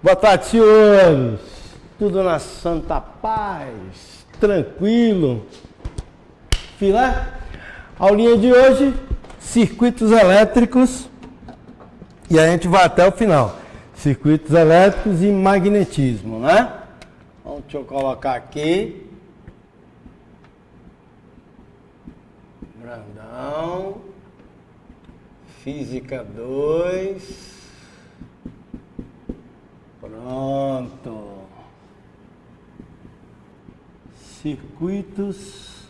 Boa tarde, senhores. Tudo na santa paz, tranquilo. Filé? Aulinha de hoje, circuitos elétricos. E a gente vai até o final. Circuitos elétricos e magnetismo, né? Então, deixa eu colocar aqui. Brandão. Física 2. Pronto. Circuitos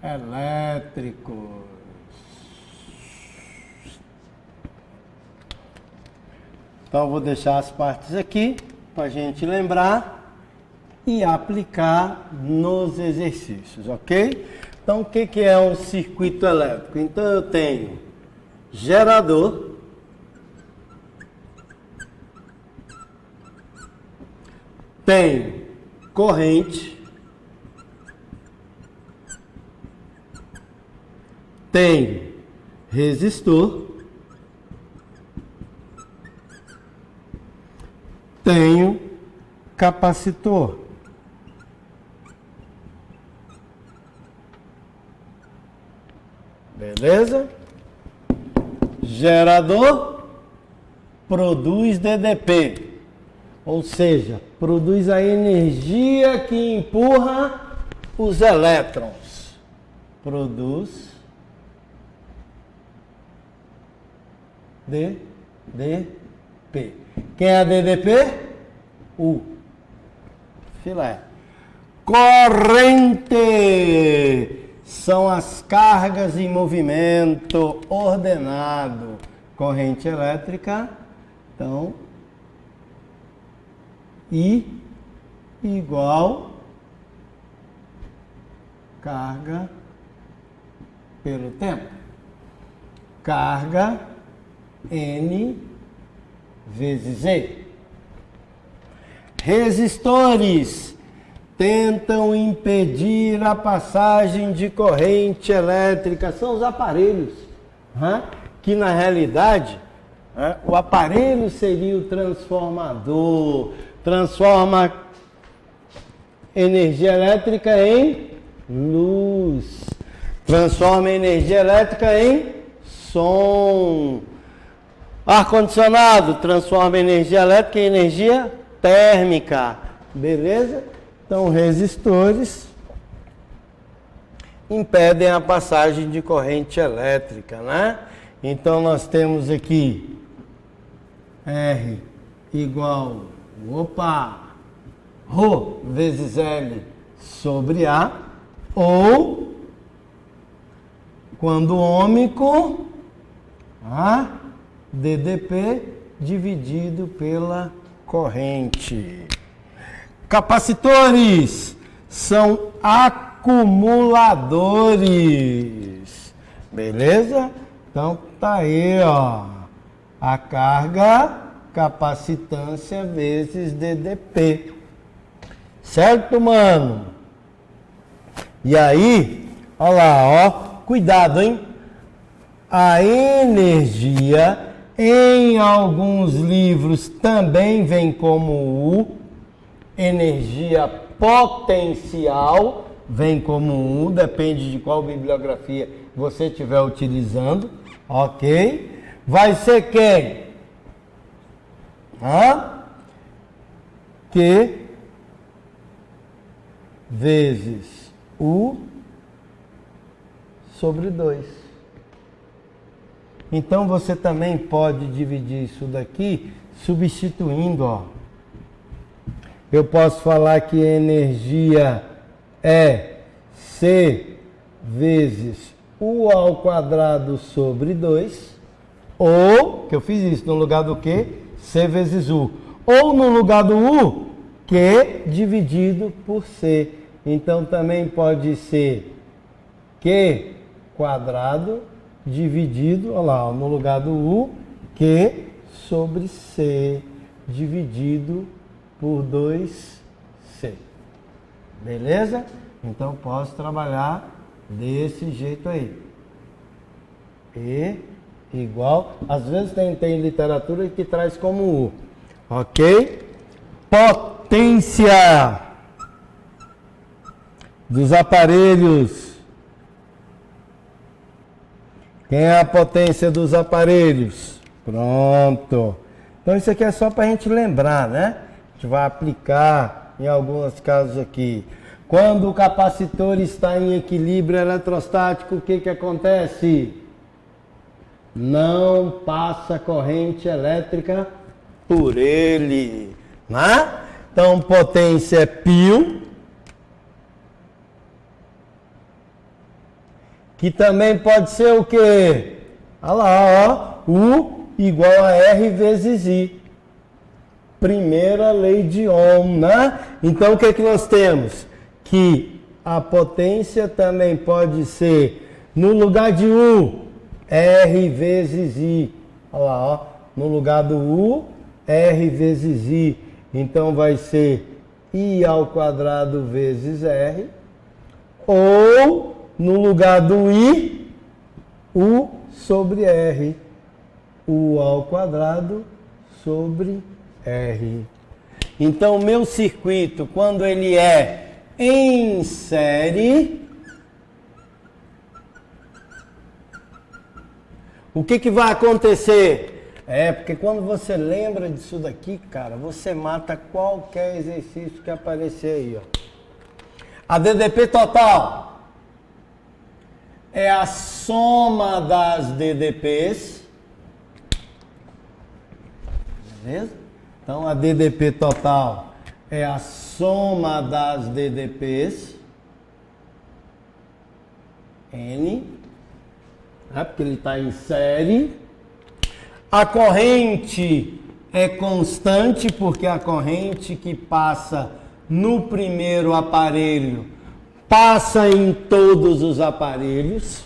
elétricos. Então, eu vou deixar as partes aqui para a gente lembrar e aplicar nos exercícios, ok? Então, o que é um circuito elétrico? Então, eu tenho gerador, tenho corrente, tenho resistor, tenho capacitor. Beleza? Gerador produz DDP, ou seja, produz a energia que empurra os elétrons. Produz DDP. Quem é a DDP? O filé. Corrente são as cargas em movimento ordenado. Corrente elétrica, então, I igual carga pelo tempo. Carga N vezes E. Resistores tentam impedir a passagem de corrente elétrica. São os aparelhos, que na realidade, o aparelho seria o transformador. Transforma energia elétrica em luz. Transforma energia elétrica em som. Ar-condicionado transforma energia elétrica em energia térmica. Beleza? Então, resistores impedem a passagem de corrente elétrica, né? Então, nós temos aqui R igual, Rho vezes L sobre A, ou, quando ômico, DDP dividido pela corrente. Capacitores são acumuladores. Beleza? Então tá aí, ó. A carga, capacitância vezes DDP. Certo, mano? E aí, ó lá, ó. Cuidado, hein? A energia, em alguns livros, também vem como U. Energia potencial vem como U, depende de qual bibliografia você estiver utilizando, ok? Vai ser quem? Q vezes U sobre 2. Então, você também pode dividir isso daqui substituindo, ó. Eu posso falar que a energia é C vezes U ao quadrado sobre 2, ou, que eu fiz isso no lugar do Q, C vezes U. Ou no lugar do U, Q dividido por C. Então, também pode ser Q quadrado dividido, olha lá, no lugar do U, Q sobre C dividido por 2C. Beleza? Então, posso trabalhar desse jeito aí. E igual. Às vezes tem literatura que traz como U. Ok? Potência dos aparelhos. Quem é a potência dos aparelhos? Pronto. Então isso aqui é só para a gente lembrar, né? A gente vai aplicar em alguns casos aqui. Quando o capacitor está em equilíbrio eletrostático, o que que acontece? Não passa corrente elétrica por ele, né? Então potência é π, que também pode ser o quê? Olha lá, ó, U igual a R vezes I. Primeira lei de Ohm, né? Então o que que nós temos? Que a potência também pode ser, no lugar de U, R vezes I. Olha lá, ó, no lugar do U, R vezes I. Então vai ser I ao quadrado vezes R. Ou, no lugar do I, U sobre R. U ao quadrado sobre R. Então, meu circuito, quando ele é em série, o que que vai acontecer? Porque quando você lembra disso daqui, cara, você mata qualquer exercício que aparecer aí, ó. A DDP total é a soma das DDPs. Beleza? Então a DDP total é a soma das DDPs. N. Porque ele está em série. A corrente é constante, porque a corrente que passa no primeiro aparelho passa em todos os aparelhos.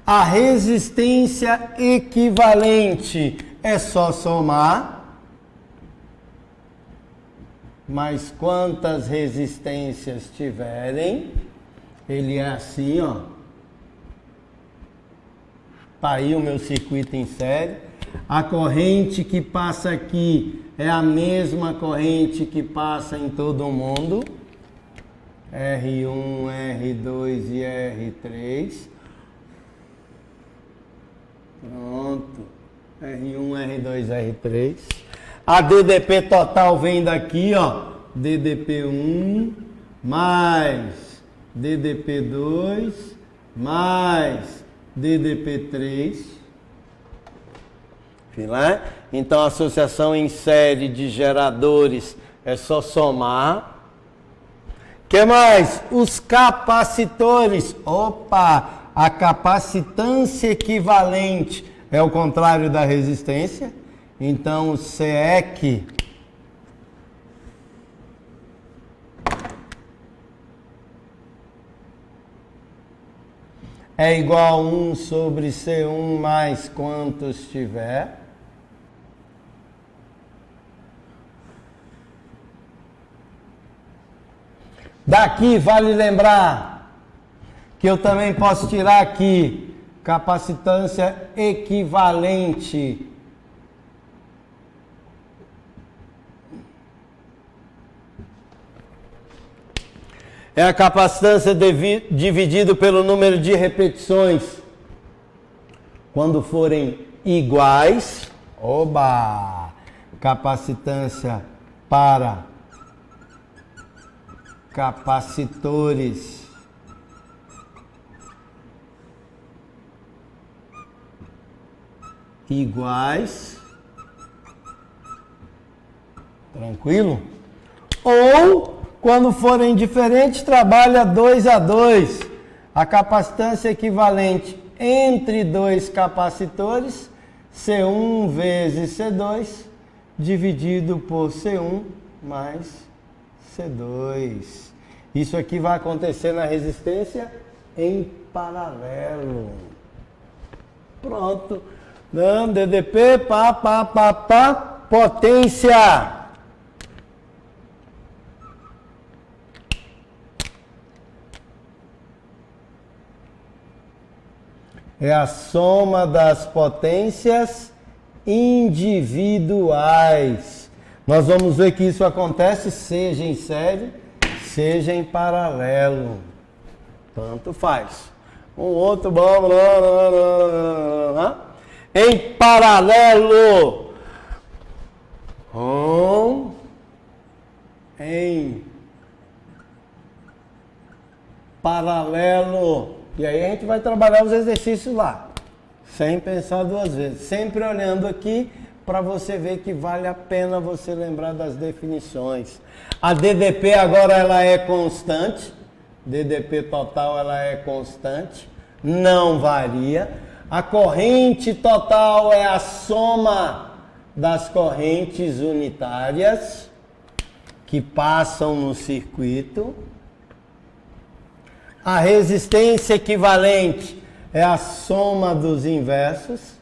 A resistência equivalente é só somar. Mas quantas resistências tiverem, ele é assim, ó. Tá aí o meu circuito em série. A corrente que passa aqui é a mesma corrente que passa em todo mundo. R1, R2 e R3. Pronto. R1, R2, R3. A DDP total vem daqui, ó. DDP1 mais DDP2 mais DDP3. Filé? Então a associação em série de geradores é só somar. Que mais? Os capacitores. Opa! A capacitância equivalente é o contrário da resistência. Então o CEQ é igual a 1 sobre C1 mais quantos tiver. Daqui vale lembrar que eu também posso tirar aqui capacitância equivalente. É a capacitância dividido pelo número de repetições. Quando forem iguais, oba! Capacitância para capacitores iguais. Tranquilo? Ou quando forem diferentes, trabalha 2 a 2. A capacitância equivalente entre dois capacitores, C1 vezes C2, dividido por C1 mais C2. Isso aqui vai acontecer na resistência em paralelo. Pronto. Não, DDP, potência. é a soma das potências individuais. Nós vamos ver que isso acontece seja em série, seja em paralelo. Tanto faz. Um outro bom. Em paralelo. Em paralelo. E aí a gente vai trabalhar os exercícios lá. Sem pensar duas vezes. Sempre olhando aqui para você ver que vale a pena você lembrar das definições. A DDP agora ela é constante. DDP total ela é constante. Não varia. A corrente total é a soma das correntes unitárias que passam no circuito. A resistência equivalente é a soma dos inversos,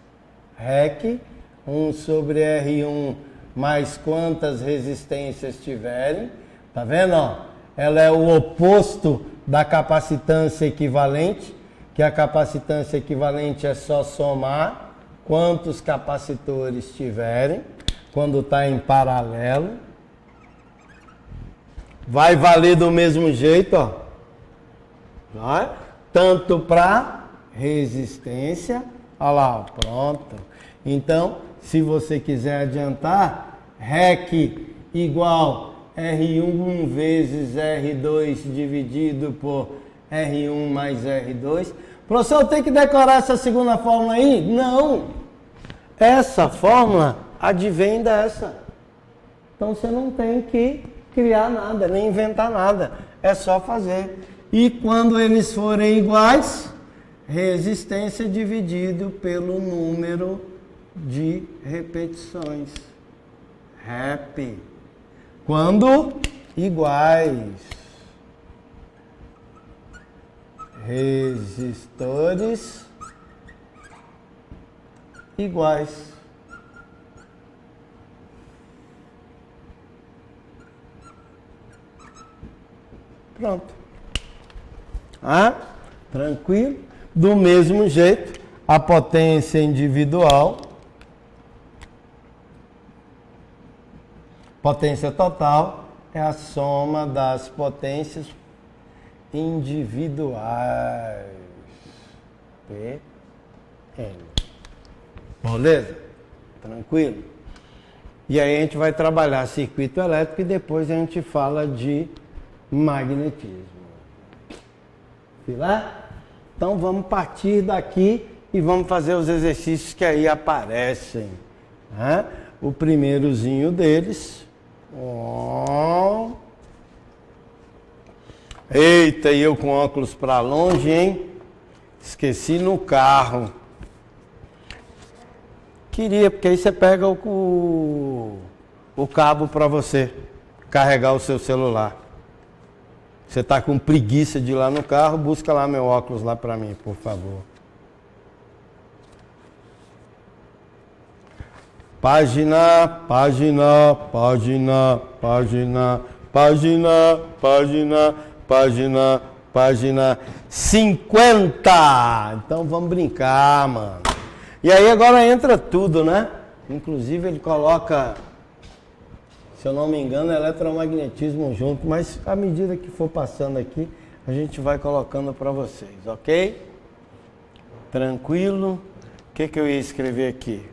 REC, 1 sobre R1 mais quantas resistências tiverem. Tá vendo? Ó? Ela é o oposto da capacitância equivalente, que a capacitância equivalente é só somar quantos capacitores tiverem, quando está em paralelo. Vai valer do mesmo jeito, ó. Vai? Tanto para resistência, olha lá, ó, pronto. Então, se você quiser adiantar, REC igual R1 vezes R2 dividido por R1 mais R2. Professor, tem que decorar essa segunda fórmula aí? Não. Essa fórmula advém dessa. Então você não tem que criar nada, nem inventar nada. É só fazer. E quando eles forem iguais, resistência dividido pelo número de repetições. Rep. Quando iguais. Resistores iguais. Pronto. Tranquilo? Do mesmo jeito, a potência individual, potência total, é a soma das potências individuais. P, N. Beleza? Tranquilo? E aí a gente vai trabalhar circuito elétrico e depois a gente fala de magnetismo. Filé? Então vamos partir daqui e vamos fazer os exercícios que aí aparecem. Né? O primeirozinho deles. Eita, e eu com óculos para longe, hein? Esqueci no carro. Queria, porque aí você pega o cabo para você carregar o seu celular. Você está com preguiça de ir lá no carro, busca lá meu óculos lá para mim, por favor. Página, página, página, página, página, página, página, página 50. Então vamos brincar, mano. E aí agora entra tudo, né? Inclusive ele coloca, se eu não me engano, eletromagnetismo junto, mas à medida que for passando aqui, a gente vai colocando para vocês, ok? Tranquilo? O que eu ia escrever aqui?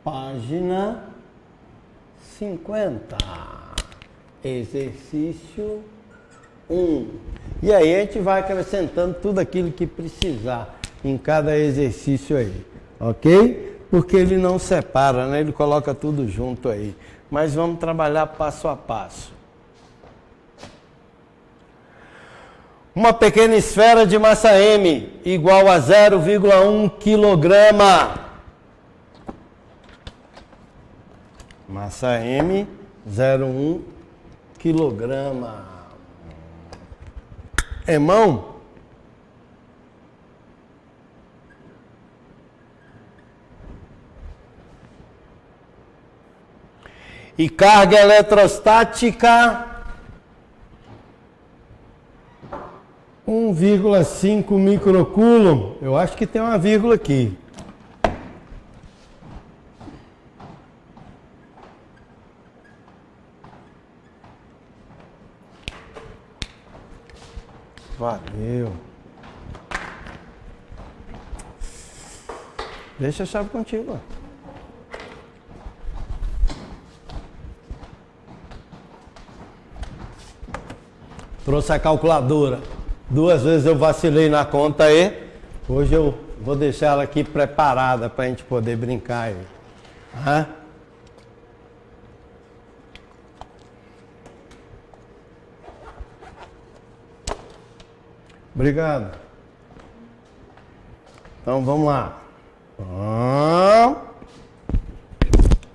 Página 50. Exercício 1. E aí a gente vai acrescentando tudo aquilo que precisar em cada exercício aí, ok? Porque ele não separa, né? Ele coloca tudo junto aí. Mas vamos trabalhar passo a passo. Uma pequena esfera de massa M igual a 0,1 quilograma. Massa M, 0,1 quilograma. Irmão, E carga eletrostática 1,5 microcoulomb. Eu acho que tem uma vírgula aqui. Valeu. Deixa a chave contigo, ó. Trouxe a calculadora. 2 vezes eu vacilei na conta aí. Hoje eu vou deixar ela aqui preparada para a gente poder brincar aí. Hã? Obrigado. Então vamos lá.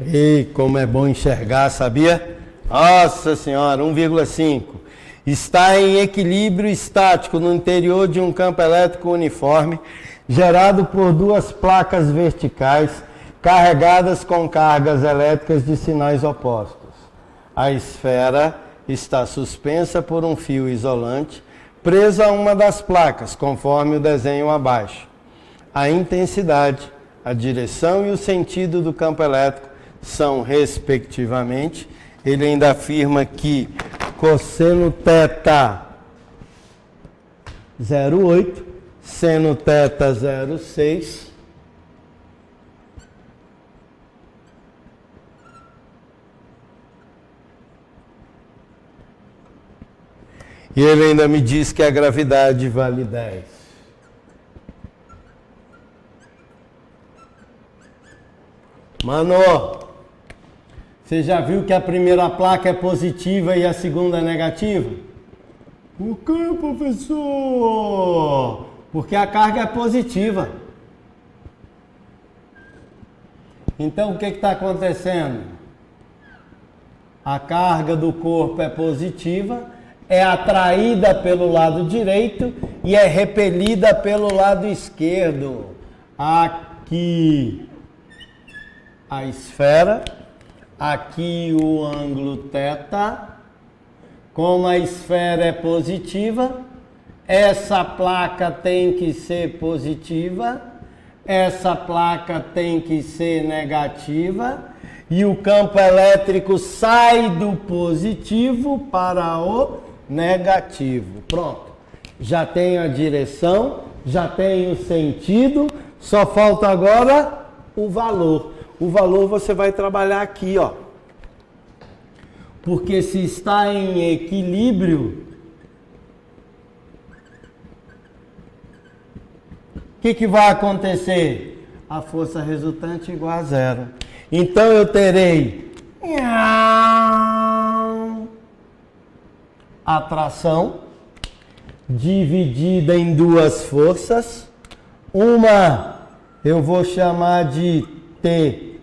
E como é bom enxergar, sabia? Nossa Senhora, 1,5. Está em equilíbrio estático no interior de um campo elétrico uniforme, gerado por 2 placas verticais carregadas com cargas elétricas de sinais opostos. A esfera está suspensa por um fio isolante, presa a uma das placas, conforme o desenho abaixo. A intensidade, a direção e o sentido do campo elétrico são, respectivamente, ele ainda afirma que cosseno θ 0,8, seno θ 0,6, e ele ainda me diz que a gravidade vale 10. Mano, você já viu que a primeira placa é positiva e a segunda é negativa? Por que, professor? Porque a carga é positiva. Então o que está acontecendo? A carga do corpo é positiva, é atraída pelo lado direito e é repelida pelo lado esquerdo. Aqui a esfera, aqui o ângulo θ. Como a esfera é positiva, essa placa tem que ser positiva, essa placa tem que ser negativa, e o campo elétrico sai do positivo para o negativo. Pronto. Já tem a direção, já tem o sentido, só falta agora o valor. O valor você vai trabalhar aqui, ó. Porque se está em equilíbrio, o que vai acontecer? A força resultante é igual a 0. Então eu terei atração dividida em 2 forças. Uma eu vou chamar de TY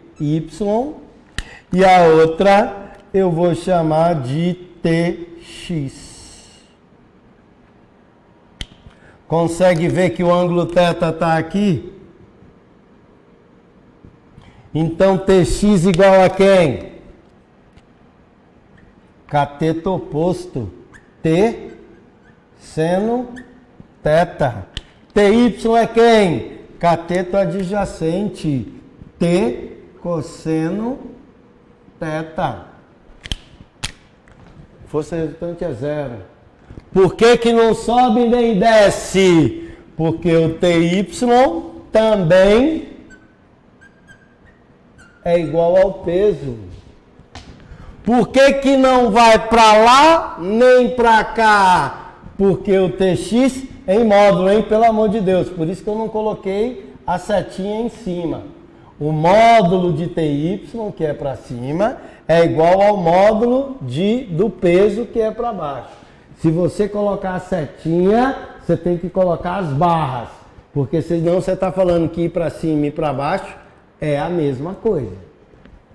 e a outra eu vou chamar de TX. Consegue ver que o ângulo θ está aqui? Então TX igual a quem? Cateto oposto. T seno θ. TY é quem? Cateto adjacente. T cosseno θ. Força resultante é 0. Por que não sobe nem desce? Porque o TY também é igual ao peso. Por que não vai para lá nem para cá? Porque o TX é em módulo, hein? Pelo amor de Deus. Por isso que eu não coloquei a setinha em cima. O módulo de TY, que é para cima, é igual ao módulo do peso, que é para baixo. Se você colocar a setinha, você tem que colocar as barras. Porque senão você está falando que ir para cima e para baixo é a mesma coisa.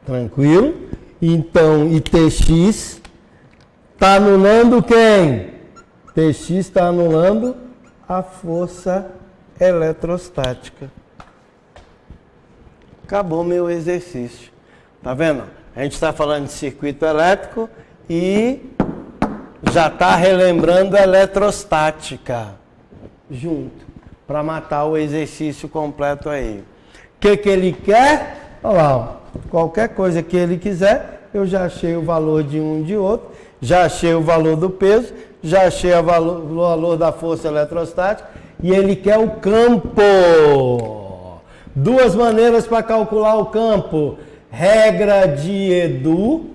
Tranquilo? Então, e TX está anulando quem? TX está anulando a força eletrostática. Acabou meu exercício. Tá vendo? A gente está falando de circuito elétrico e já está relembrando a eletrostática junto, para matar o exercício completo aí. O que ele quer? Olha lá, ó, qualquer coisa que ele quiser, eu já achei o valor de um de outro, já achei o valor do peso, já achei o valor da força eletrostática, e ele quer o campo. Duas maneiras para calcular o campo. Regra de Edu.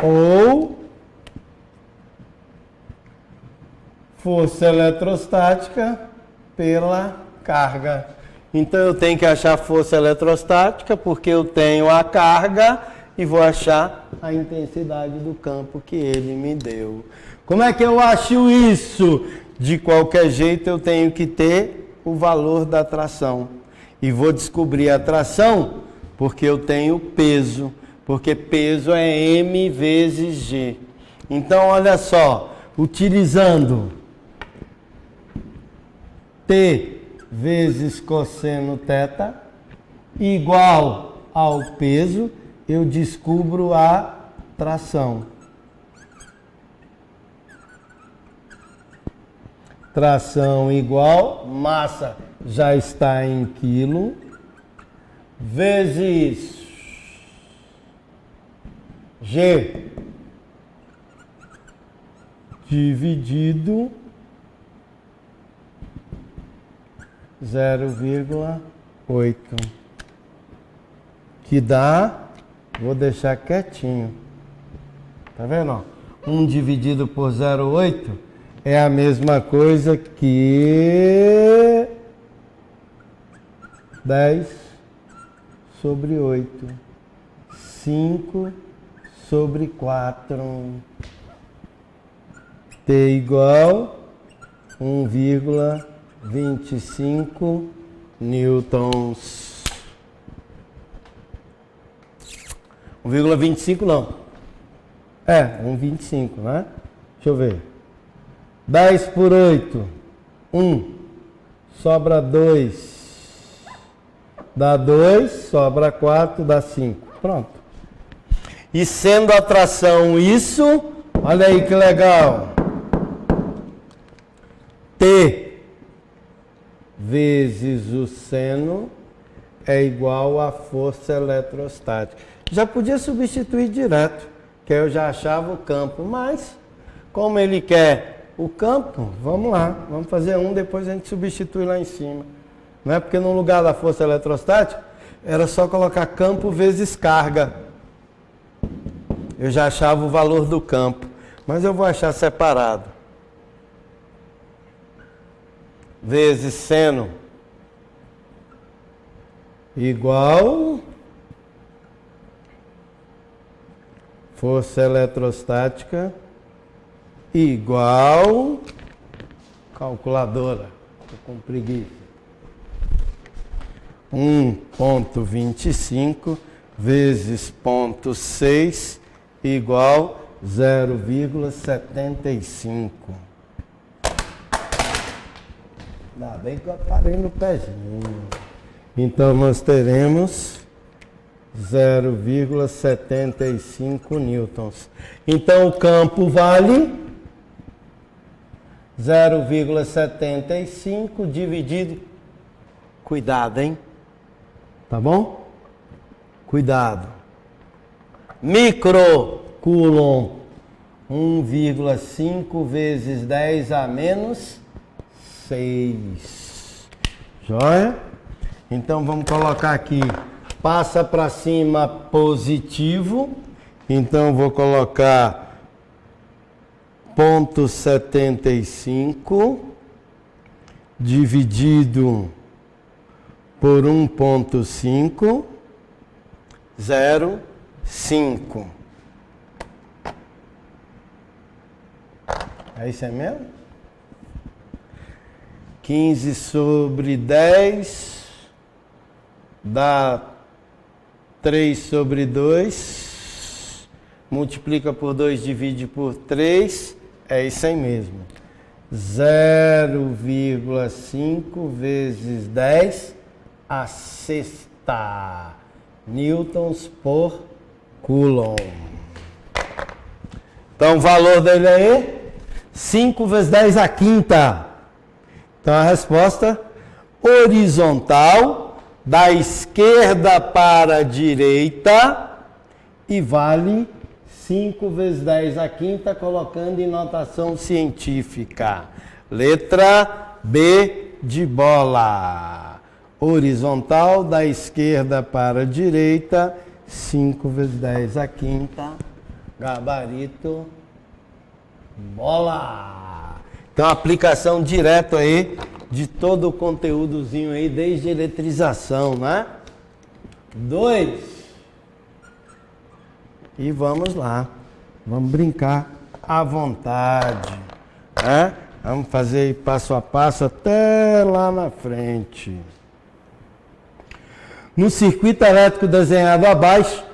Ou força eletrostática pela carga. Então eu tenho que achar força eletrostática porque eu tenho a carga e vou achar a intensidade do campo que ele me deu. Como é que eu acho isso? De qualquer jeito eu tenho que ter o valor da tração. E vou descobrir a tração porque eu tenho peso. Porque peso é m vezes g. Então, olha só, utilizando t vezes cosseno θ igual ao peso, eu descubro a tração. Tração igual, massa já está em quilo, vezes G dividido 0,8, que dá, vou deixar quietinho, tá vendo? Ó? 1 dividido por 0,8 é a mesma coisa que 10 sobre 8, 5 sobre 4, T igual 1,25 newtons. 1,25 não. 1,25, né? Deixa eu ver. 10 por 8, 1. Sobra 2. Dá 2, sobra 4, dá 5. Pronto. E sendo a tração isso, olha aí que legal. T vezes o seno é igual à força eletrostática. Já podia substituir direto, que eu já achava o campo, mas como ele quer o campo, vamos lá, vamos fazer depois a gente substitui lá em cima. Não é porque no lugar da força eletrostática, era só colocar campo vezes carga. Eu já achava o valor do campo, mas eu vou achar separado. Vezes seno igual força eletrostática igual calculadora. Estou com preguiça. 1,25 vezes 0,6 igual 0,75. Ainda bem que eu parei no pezinho. Então nós teremos 0,75 newtons. Então o campo vale 0,75 dividido. Cuidado, hein? Tá bom? Cuidado. Microcoulomb, 1,5 vezes 10 a menos 6. Joia? Então vamos colocar aqui, passa para cima positivo, então vou colocar 0,75 dividido por 1,5, 0,5. É isso aí mesmo? 15 sobre 10 dá 3 sobre 2, multiplica por 2, divide por 3, é isso aí mesmo. 0,5 vezes 10 a sexta newtons por coulomb. Então o valor dele aí, 5 vezes 10 a quinta. Então a resposta horizontal da esquerda para a direita e vale 5 vezes 10 a quinta, colocando em notação científica. Letra B de bola. Horizontal da esquerda para a direita, 5 vezes 10 a quinta, gabarito, bola. Então, aplicação direta aí de todo o conteúdozinho aí, desde eletrização, né? 2. E vamos lá. Vamos brincar à vontade, né? Vamos fazer passo a passo até lá na frente. No circuito elétrico desenhado abaixo,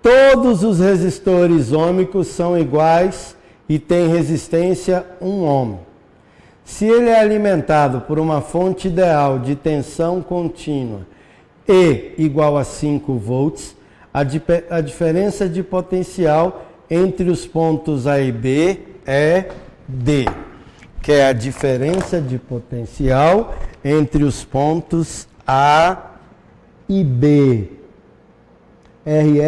todos os resistores ôhmicos são iguais e têm resistência 1 ohm. Se ele é alimentado por uma fonte ideal de tensão contínua E igual a 5 volts, a diferença de potencial entre os pontos A e B é D, que é a diferença de potencial entre os pontos A e B. R.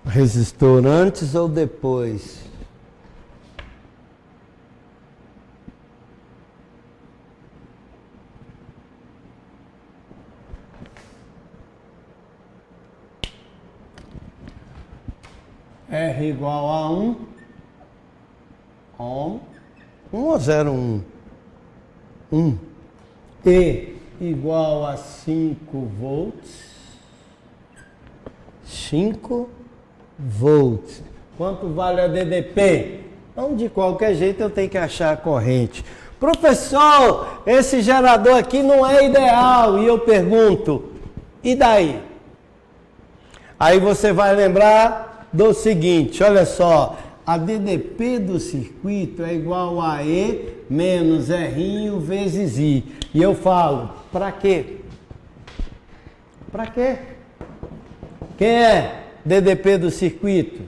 Resistor antes ou depois? R igual a 1 ohm. 1 ou 0,1? 1. E igual a 5 volts. 5 volts. Quanto vale a DDP? Então, de qualquer jeito, eu tenho que achar a corrente. Professor, esse gerador aqui não é ideal. E eu pergunto, e daí? Aí você vai lembrar do seguinte, olha só. A DDP do circuito é igual a E menos R vezes I. E eu falo, para quê? Para quê? Quem é DDP do circuito?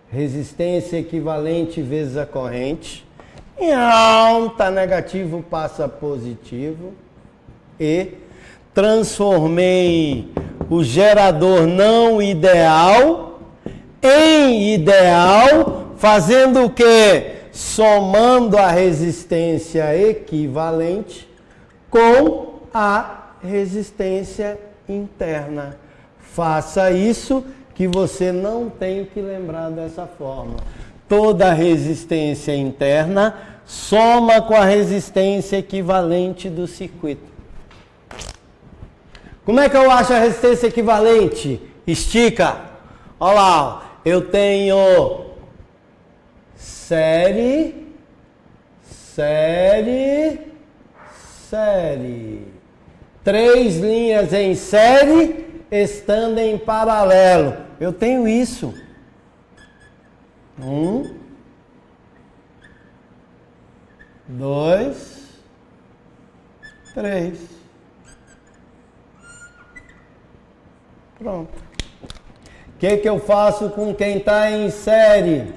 Resistência equivalente vezes a corrente. Tá negativo, passa positivo. E transformei o gerador não ideal em ideal, fazendo o quê? Somando a resistência equivalente com a resistência interna. Faça isso que você não tem que lembrar dessa forma. Toda resistência interna soma com a resistência equivalente do circuito. Como é que eu acho a resistência equivalente? Estica. Olha lá, eu tenho série. 3 linhas em série estando em paralelo. Eu tenho isso. 1, 2, 3. Pronto. O que eu faço com quem está em série?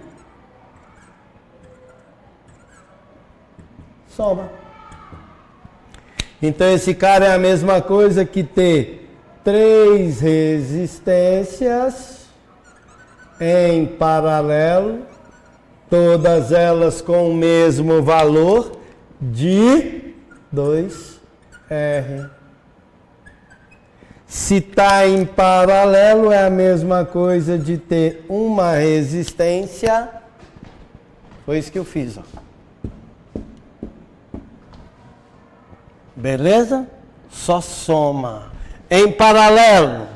Soma. Então esse cara é a mesma coisa que ter 3 resistências em paralelo todas elas com o mesmo valor de 2R. Se está em paralelo, é a mesma coisa de ter uma resistência. Foi isso que eu fiz, ó. Beleza? Só soma. Em paralelo,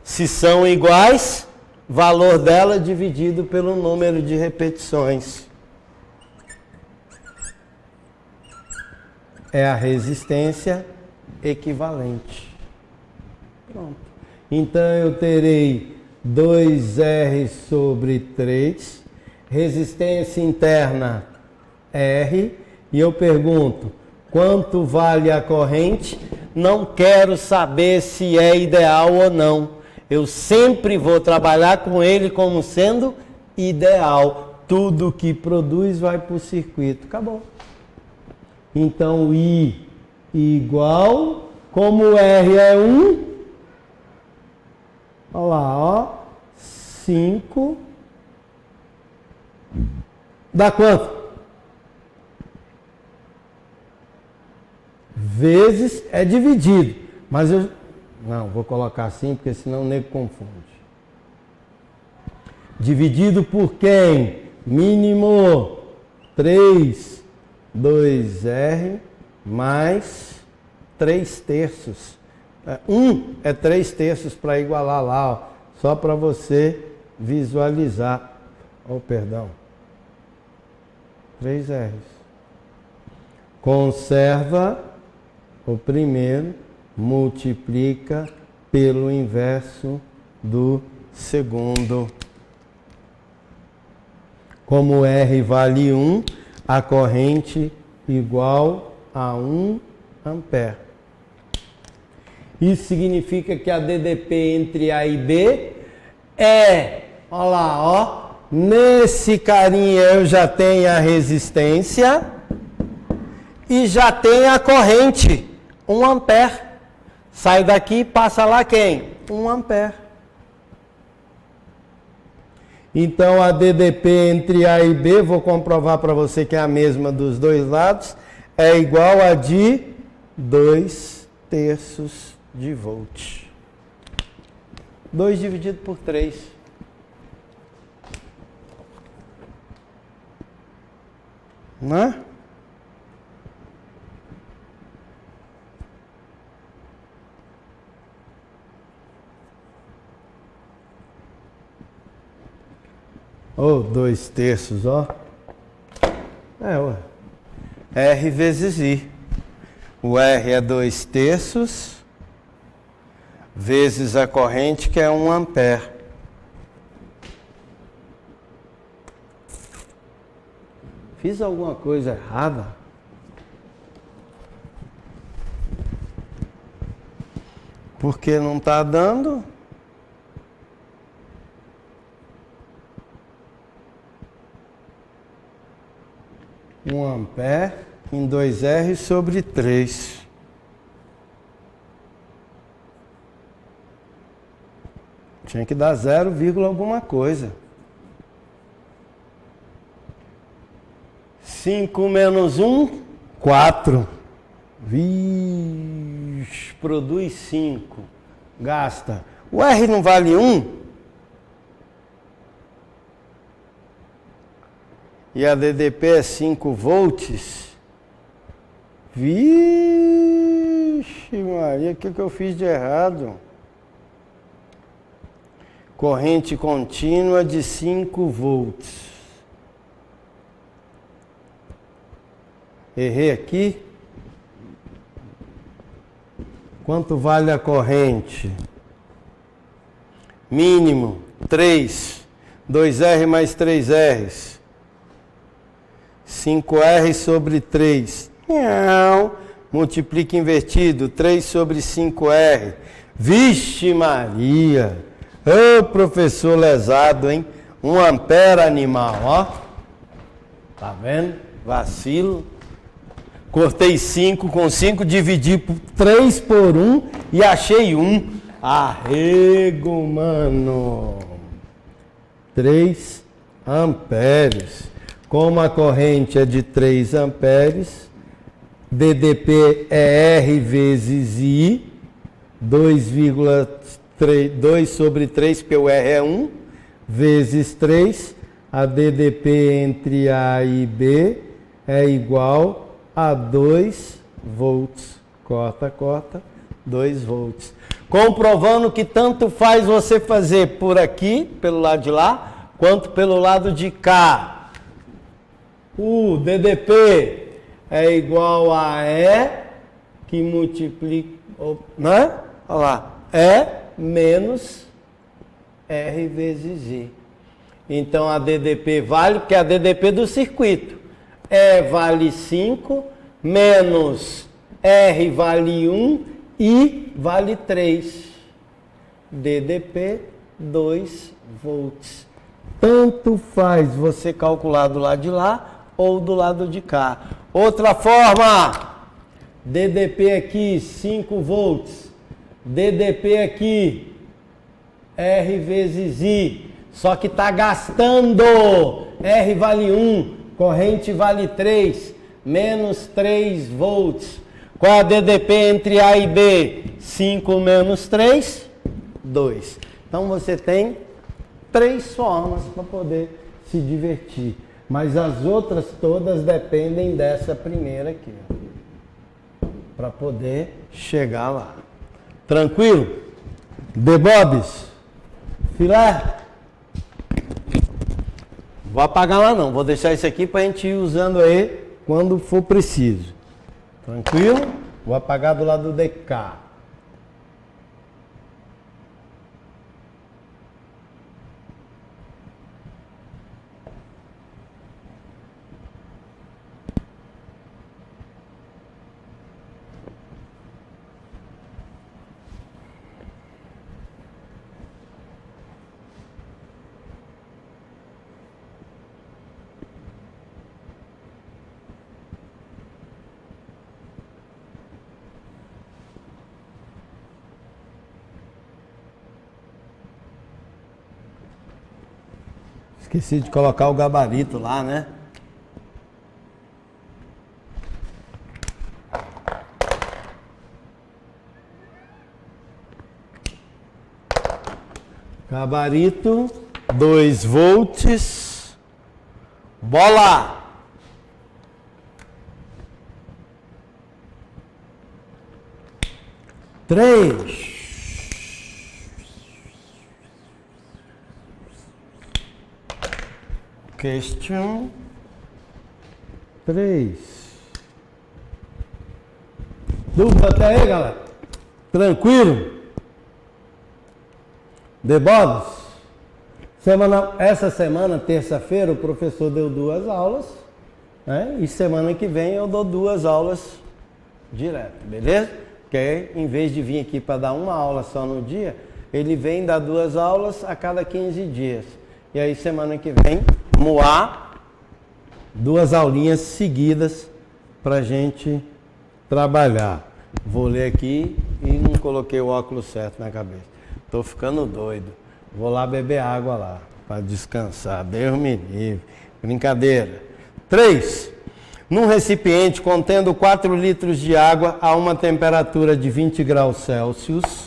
se são iguais, valor dela dividido pelo número de repetições. É a resistência equivalente. Pronto. Então eu terei 2R sobre 3, resistência interna R, e eu pergunto, quanto vale a corrente? Não quero saber se é ideal ou não. Eu sempre vou trabalhar com ele como sendo ideal. Tudo que produz vai para o circuito. Acabou. Então, I igual, como o R é 1, olha lá, ó, 5, dá quanto? Vezes é dividido, mas eu não vou colocar assim porque senão o nego confunde. Dividido por quem? Mínimo 3, 2R mais 3 terços. 1 é 3 terços para igualar lá, ó, só para você visualizar. Oh, perdão. 3 R's. Conserva o primeiro, multiplica pelo inverso do segundo. Como R vale 1, a corrente igual a 1 ampere. Isso significa que a DDP entre A e B é, olha lá, ó, nesse carinha eu já tenho a resistência e já tenho a corrente, 1 ampere. Sai daqui e passa lá quem? 1 ampere. Então a DDP entre A e B, vou comprovar para você que é a mesma dos dois lados, é igual a de 2 terços de volt. 2 dividido por 3. Não é? Ou 2 terços, ó. É, ué. R vezes I. O R é 2 terços vezes a corrente, que é 1 ampere. Fiz alguma coisa errada? Porque não está dando? Um ampere em 2R sobre 3. Tinha que dar 0, alguma coisa. 5 menos 1, 4. Vixe, produz 5. Gasta. O R não vale 1? E a DDP é 5 volts. Vixe, Maria, o que eu fiz de errado? Corrente contínua de 5 volts. Errei aqui. Quanto vale a corrente? Mínimo 3. 2R mais 3Rs. 5R sobre 3. Não. Multiplica invertido. 3 sobre 5R. Vixe Maria. Ô professor lesado, hein? 1 ampere animal, ó. Tá vendo? Vacilo. Cortei 5 com 5, dividi por 3 por 1 e achei 1. Arrego, mano. 3 amperes. Como a corrente é de 3 amperes, DDP é R vezes I, 2 sobre 3, porque o R é 1, vezes 3, a DDP entre A e B é igual a 2 volts. Corta, 2 volts. Comprovando que tanto faz você fazer por aqui, pelo lado de lá, quanto pelo lado de cá. O DDP é igual a E, que multiplica, né? Olha lá, E menos R vezes I. Então a DDP vale, porque é a DDP do circuito. E vale 5, menos R vale 1, I vale 3. DDP 2 volts. Tanto faz você calcular do lado de lá ou do lado de cá. Outra forma, DDP aqui 5 volts. DDP aqui R vezes I. Só que está gastando. R vale 1, corrente vale 3, menos 3 volts. Qual é a DDP entre A e B? 5 menos 3, 2. Então você tem 3 formas para poder se divertir. Mas as outras todas dependem dessa primeira aqui, para poder chegar lá. Tranquilo? Debobs? Filé? Vou apagar lá não, vou deixar isso aqui para a gente ir usando aí quando for preciso. Tranquilo? Vou apagar do lado do DK. Esqueci de colocar o gabarito lá, né? Gabarito, 2 volts. Bola! Três. Question 3. Dúvida até aí, galera? Tranquilo? Debobs? Essa semana, terça-feira, o professor deu 2 aulas, né? E semana que vem eu dou 2 aulas direto, beleza? Porque em vez de vir aqui para dar uma aula só no dia, ele vem dar 2 aulas a cada 15 dias. E aí semana que vem, Moá, 2 aulinhas seguidas para a gente trabalhar. Vou ler aqui e não coloquei o óculos certo na cabeça. Estou ficando doido. Vou lá beber água lá, para descansar. Deus me livre. Brincadeira. 3. Num recipiente contendo 4 litros de água a uma temperatura de 20 graus Celsius,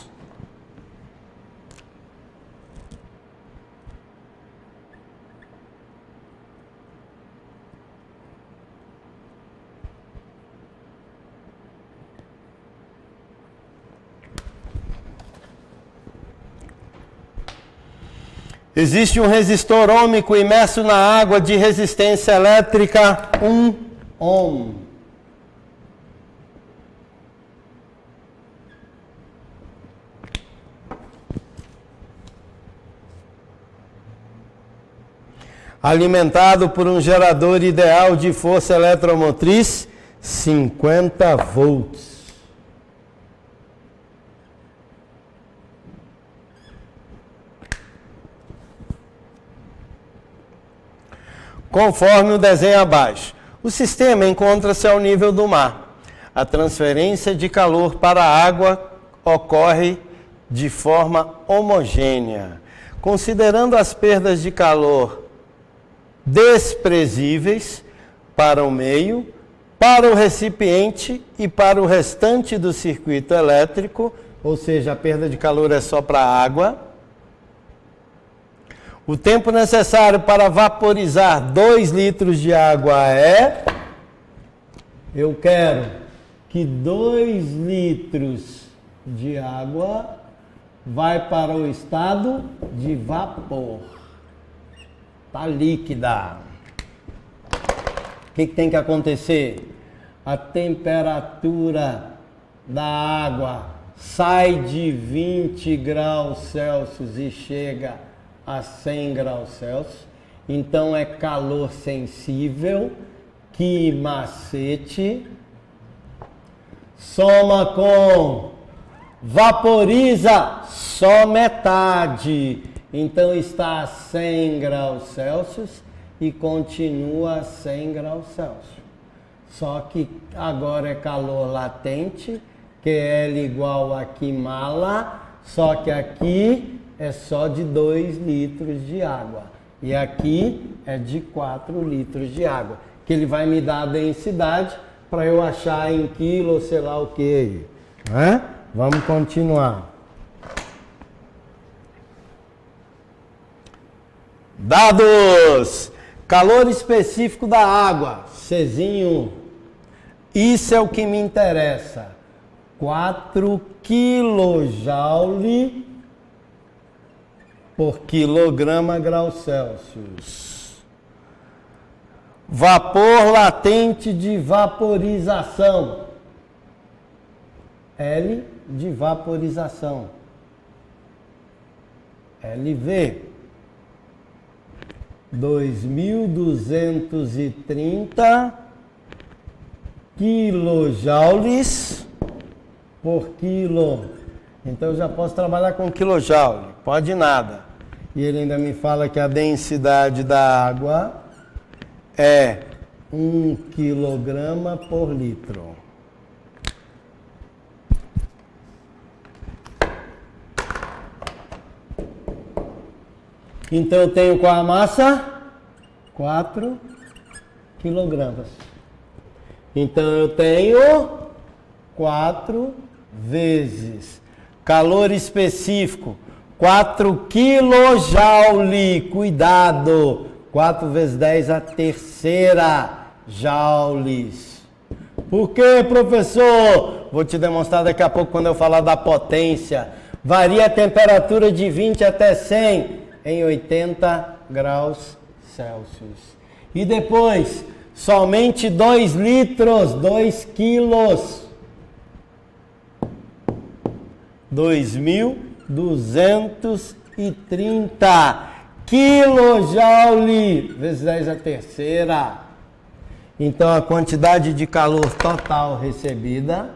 existe um resistor ôhmico imerso na água de resistência elétrica 1 ohm. Alimentado por um gerador ideal de força eletromotriz 50 volts. Conforme o desenho abaixo, o sistema encontra-se ao nível do mar. A transferência de calor para a água ocorre de forma homogênea. Considerando as perdas de calor desprezíveis para o meio, para o recipiente e para o restante do circuito elétrico, ou seja, a perda de calor é só para a água. O tempo necessário para vaporizar 2 litros de água é... Eu quero que 2 litros de água vai para o estado de vapor. Está líquida. O que tem que acontecer? A temperatura da água sai de 20 graus Celsius e chega a 100 graus Celsius. Então é calor sensível. Que macete. Soma com vaporiza só metade. Então está a 100 graus Celsius e continua a 100 graus Celsius. Só que agora é calor latente, QL igual a Qimala, só que aqui é só de 2 litros de água. E aqui é de 4 litros de água. Que ele vai me dar a densidade para eu achar em quilo ou sei lá o que. Vamos continuar. Dados. Calor específico da água, Czinho. Isso é o que me interessa. 4 kJ por quilograma grau Celsius. Vapor latente de vaporização. L de vaporização. LV. 2.230 quilojoules por quilo. Então eu já posso trabalhar com quilojoule, pode nada. E ele ainda me fala que a densidade da água é 1 quilograma por litro. Então eu tenho qual a massa? 4 quilogramas. Então eu tenho 4 vezes calor específico, 4 kJ. Cuidado! 4 vezes 10 a terceira joules. Por quê, professor? Vou te demonstrar daqui a pouco quando eu falar da potência. Varia a temperatura de 20 até 100 em 80 graus Celsius. E depois, somente 2 litros, 2 quilos. 2.230 quilojoule vezes 10 a terceira. Então a quantidade de calor total recebida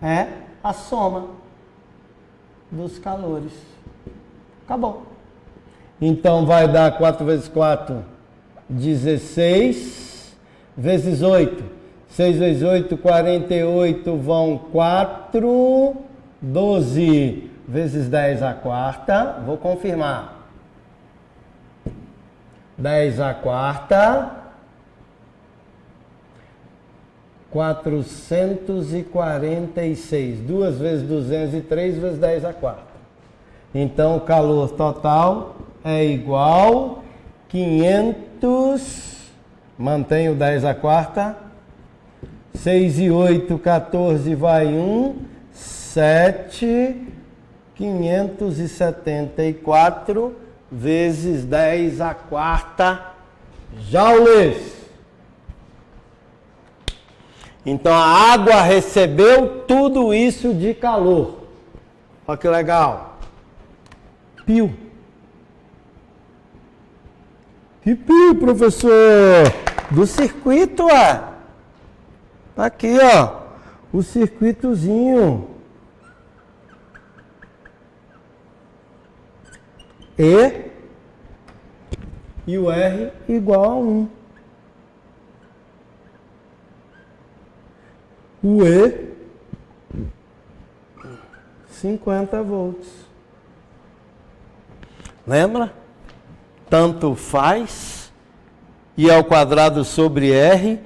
é a soma dos calores. Acabou. Então vai dar 4 vezes 4, 16, vezes 8. 6 vezes 8, 48, vão 4, 12, vezes 10 a quarta. Vou confirmar. 10 a quarta, 446. 2 vezes 203 vezes 10 a quarta. Então, o calor total é igual 500, mantenho 10 a quarta, 6 e 8, 14, vai 1, 7, 574 vezes 10 a quarta joules. Então, a água recebeu tudo isso de calor. Olha que legal. Pio. Que pio, professor? Do circuito, ó. Tá aqui, ó. O circuitozinho. E o R igual a 1. O E, 50 volts. Lembra? tanto faz, I ao quadrado sobre R,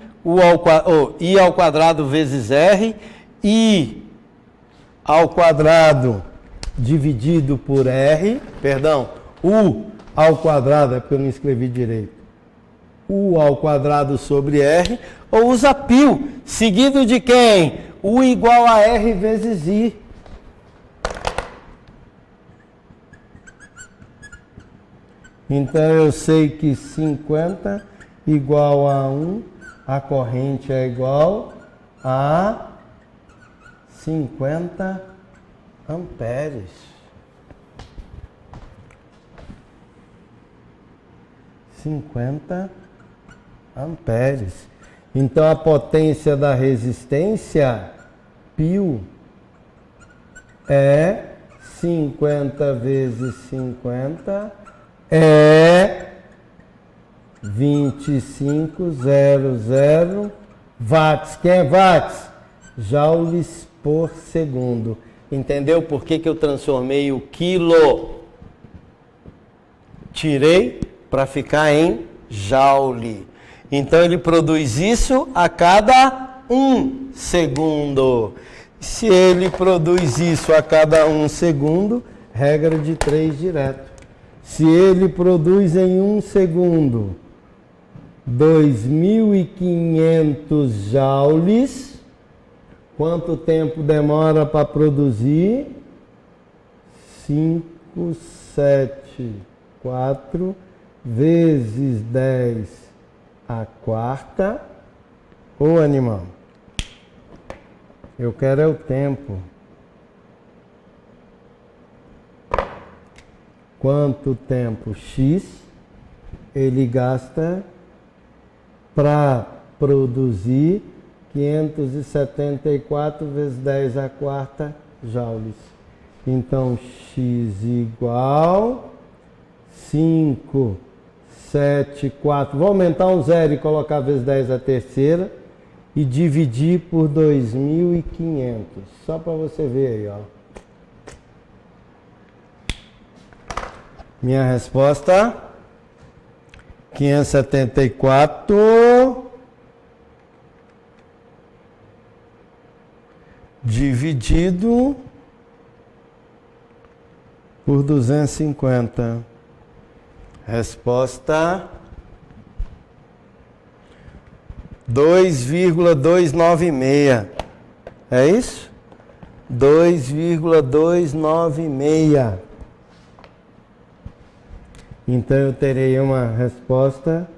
I ao quadrado vezes R, I ao quadrado dividido por R, perdão, U ao quadrado, é porque eu não escrevi direito, U ao quadrado sobre R, ou usa π, seguido de quem? U igual a R vezes I. Então eu sei que 50 igual a 1, a corrente é igual a 50 amperes. 50 amperes. Então a potência da resistência π é 50 vezes 50 é 2500 watts. Quem é watts? Joules por segundo. Entendeu por que eu transformei o quilo? Tirei para ficar em joule. Então ele produz isso a cada 1 segundo. Se ele produz isso a cada 1 segundo, regra de 3 direto. Se ele produz em 1 segundo 2.500 joules, quanto tempo demora para produzir? 574 vezes 10 a quarta. Ô animal, eu quero é o tempo. Quanto tempo X ele gasta para produzir 574 vezes 10 a quarta joules. Então, X igual 574. Vou aumentar um zero e colocar vezes 10 a terceira e dividir por 2.500. Só para você ver aí, ó. Minha resposta, 574 dividido por 250. Resposta, 2,296. É isso? 2,296. Então eu terei uma resposta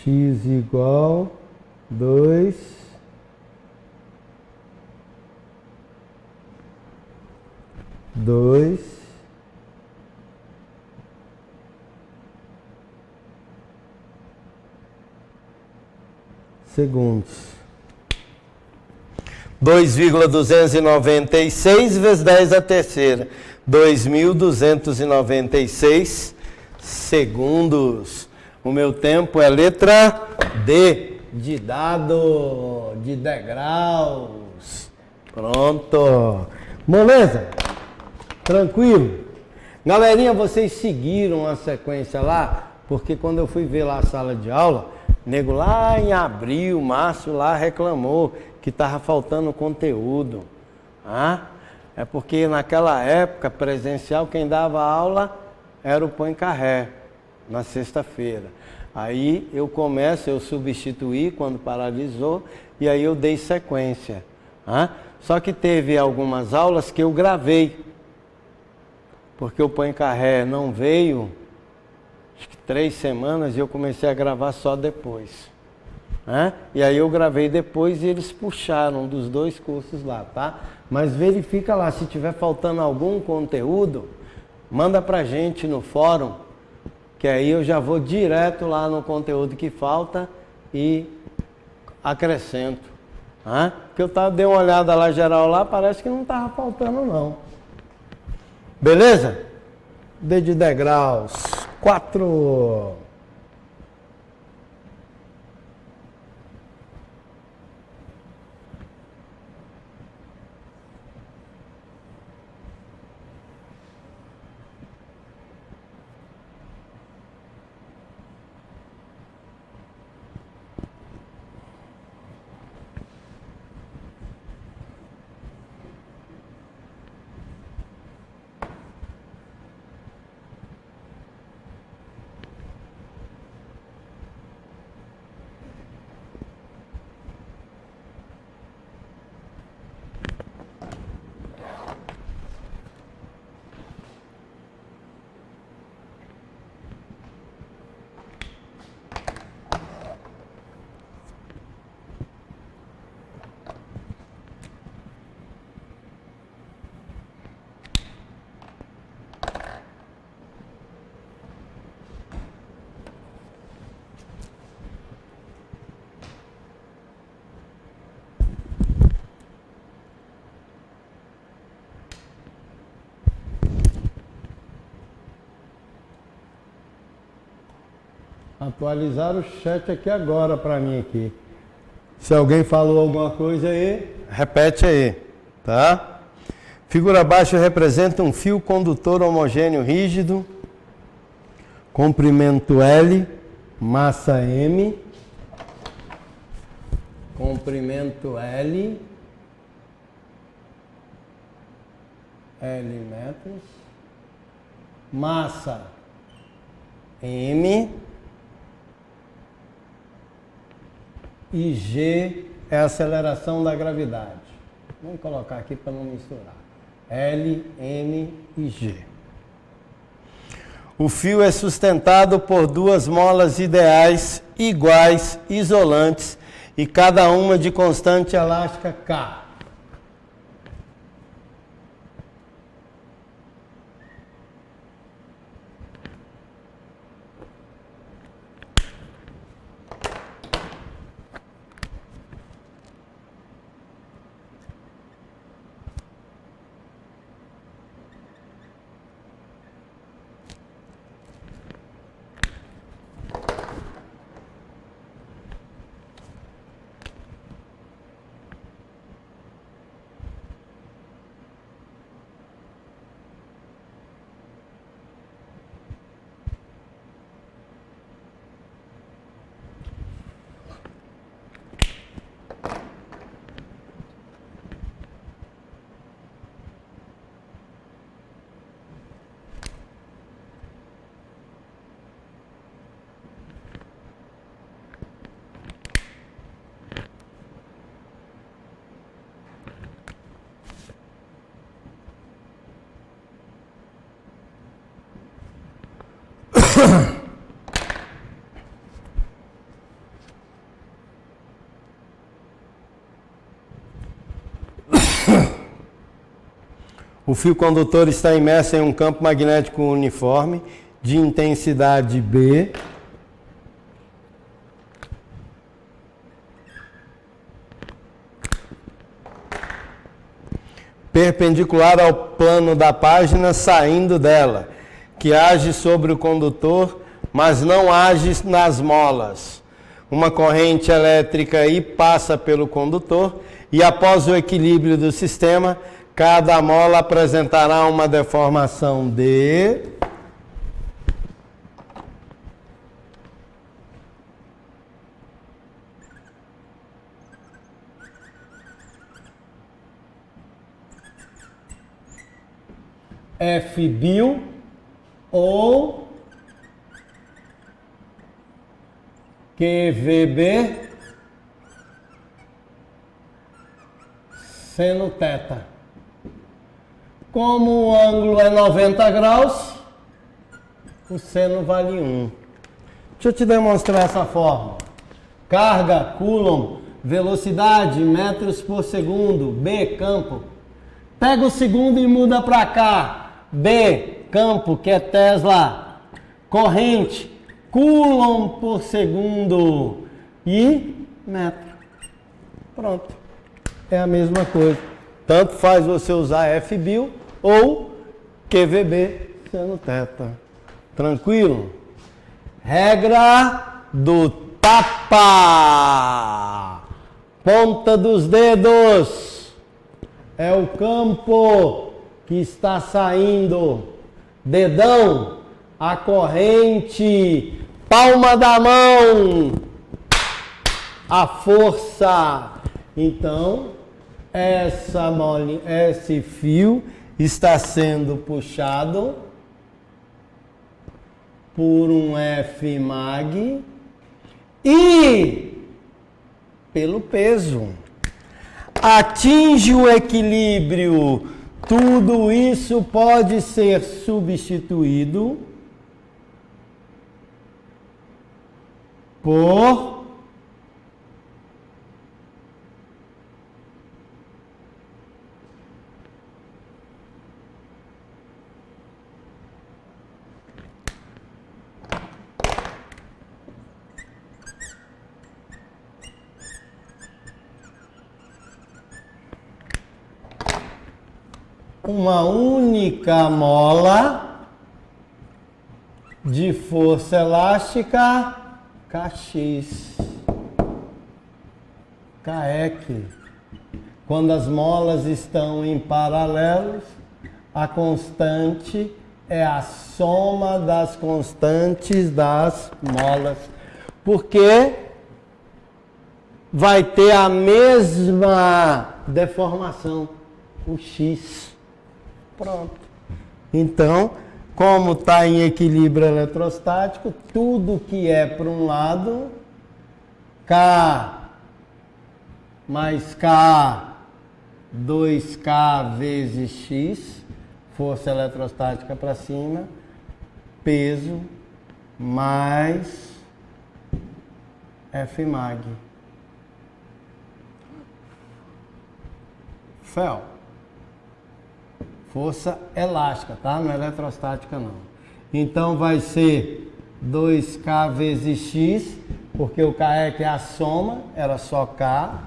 x igual 2 segundos. 2,296 vezes 10 a terceira. 2.296 segundos. O meu tempo é letra D, de dado, de degraus. Pronto. Moleza? Tranquilo? Galerinha, vocês seguiram a sequência lá? Porque quando eu fui ver lá a sala de aula, nego lá em abril, março, lá reclamou que estava faltando conteúdo. É porque naquela época presencial quem dava aula era o Põe Carré, na sexta-feira. Aí eu substituí quando paralisou e aí eu dei sequência. Só que teve algumas aulas que eu gravei, porque o Põe Carré não veio, acho que 3 semanas, e eu comecei a gravar só depois. E aí eu gravei depois e eles puxaram dos 2 cursos lá, tá? Mas verifica lá, se tiver faltando algum conteúdo, manda pra gente no fórum, que aí eu já vou direto lá no conteúdo que falta e acrescento. Porque eu dei uma olhada lá geral lá, parece que não estava faltando não. Beleza? D de degraus, 4. Atualizar o chat aqui agora para mim aqui. Se alguém falou alguma coisa aí, repete aí, tá? Figura abaixo representa um fio condutor homogêneo rígido, comprimento L, massa M, comprimento L metros, massa M e G é a aceleração da gravidade. Vamos colocar aqui para não misturar. L, M e G. O fio é sustentado por duas molas ideais, iguais, isolantes, e cada uma de constante elástica K. O fio condutor está imerso em um campo magnético uniforme de intensidade B. Perpendicular ao plano da página saindo dela, que age sobre o condutor, mas não age nas molas. Uma corrente elétrica aí passa pelo condutor e após o equilíbrio do sistema, cada mola apresentará uma deformação de Fbil ou QVB seno θ. Como o ângulo é 90 graus, o seno vale 1. Deixa eu te demonstrar essa fórmula. Carga, Coulomb, velocidade, metros por segundo, B, campo. Pega o segundo e muda para cá. B, campo, que é Tesla. Corrente, Coulomb por segundo e metro. Pronto. É a mesma coisa. Tanto faz você usar Fbil ou QVB seno θ. Tranquilo? Regra do tapa. Ponta dos dedos. É o campo que está saindo. Dedão, a corrente. Palma da mão, a força. Então, esse fio está sendo puxado por um Fmag e pelo peso. Atinge o equilíbrio. Tudo isso pode ser substituído por uma única mola de força elástica Kx. Kek. Quando as molas estão em paralelos, a constante é a soma das constantes das molas. Porque vai ter a mesma deformação, o x. Pronto. Então, como está em equilíbrio eletrostático, tudo que é para um lado, K mais K, 2K vezes X, força eletrostática para cima, peso mais Fmag. Fel. Força elástica, tá? Não é eletrostática, não. Então, vai ser 2K vezes X, porque o K é a soma, era só K,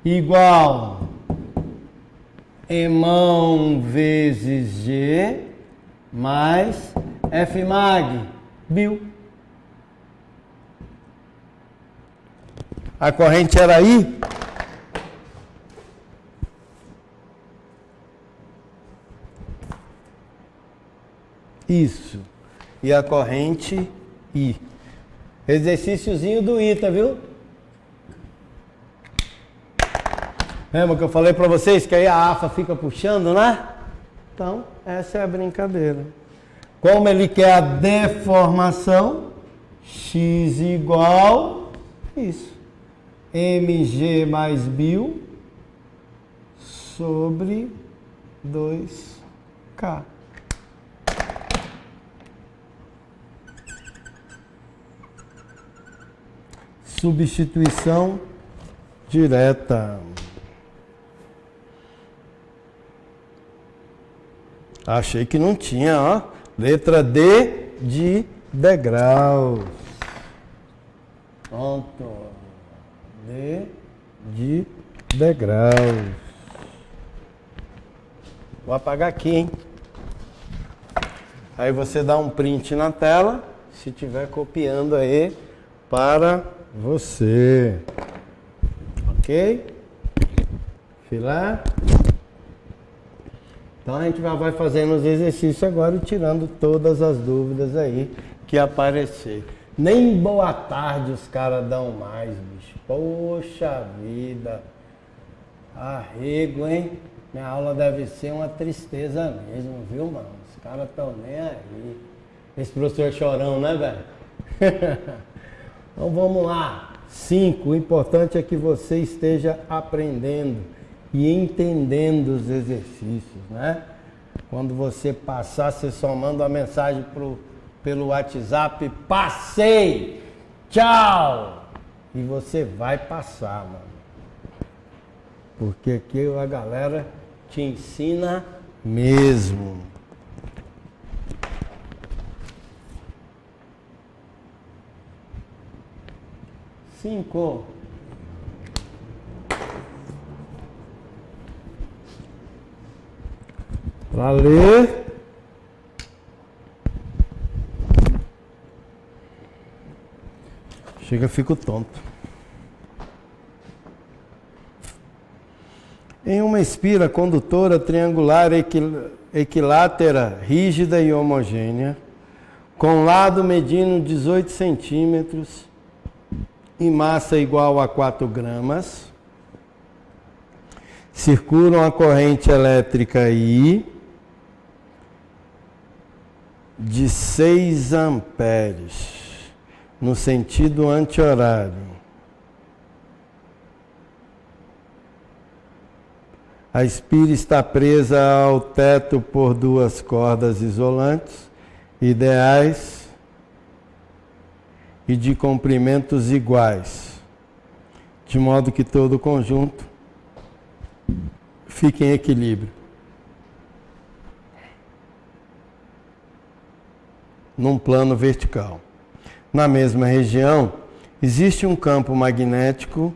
igual Emão vezes G, mais Fmag, Bil. A corrente era I? Isso. E a corrente I. Exercíciozinho do ITA, viu? Lembra que eu falei para vocês que aí a AFA fica puxando, né? Então, essa é a brincadeira. Como ele quer a deformação, x igual isso. Mg mais Bil sobre 2K. Substituição direta. Achei que não tinha, ó. Letra D de degraus. Pronto. D de degraus. Vou apagar aqui, hein? Aí você dá um print na tela, se estiver copiando aí para você. Ok? Filé? Então a gente já vai fazendo os exercícios agora e tirando todas as dúvidas aí que aparecer. Nem boa tarde os caras dão mais, bicho. Poxa vida. Arrego, hein? Minha aula deve ser uma tristeza mesmo, viu, mano? Os caras estão nem aí. Esse professor é chorão, né, velho? Então vamos lá. 5. O importante é que você esteja aprendendo e entendendo os exercícios, né? Quando você passar, você só manda uma mensagem pelo WhatsApp, passei, tchau, e você vai passar, mano. Porque aqui a galera te ensina mesmo. Cinco. Para ler. Chega, fico tonto. Em uma espira condutora triangular equilátera, rígida e homogênea, com lado medindo 18 centímetros e massa igual a 4 gramas, circulam a corrente elétrica I de 6 amperes no sentido anti-horário. A espira está presa ao teto por 2 cordas isolantes ideais e de comprimentos iguais, de modo que todo o conjunto fique em equilíbrio. Num plano vertical. Na mesma região, existe um campo magnético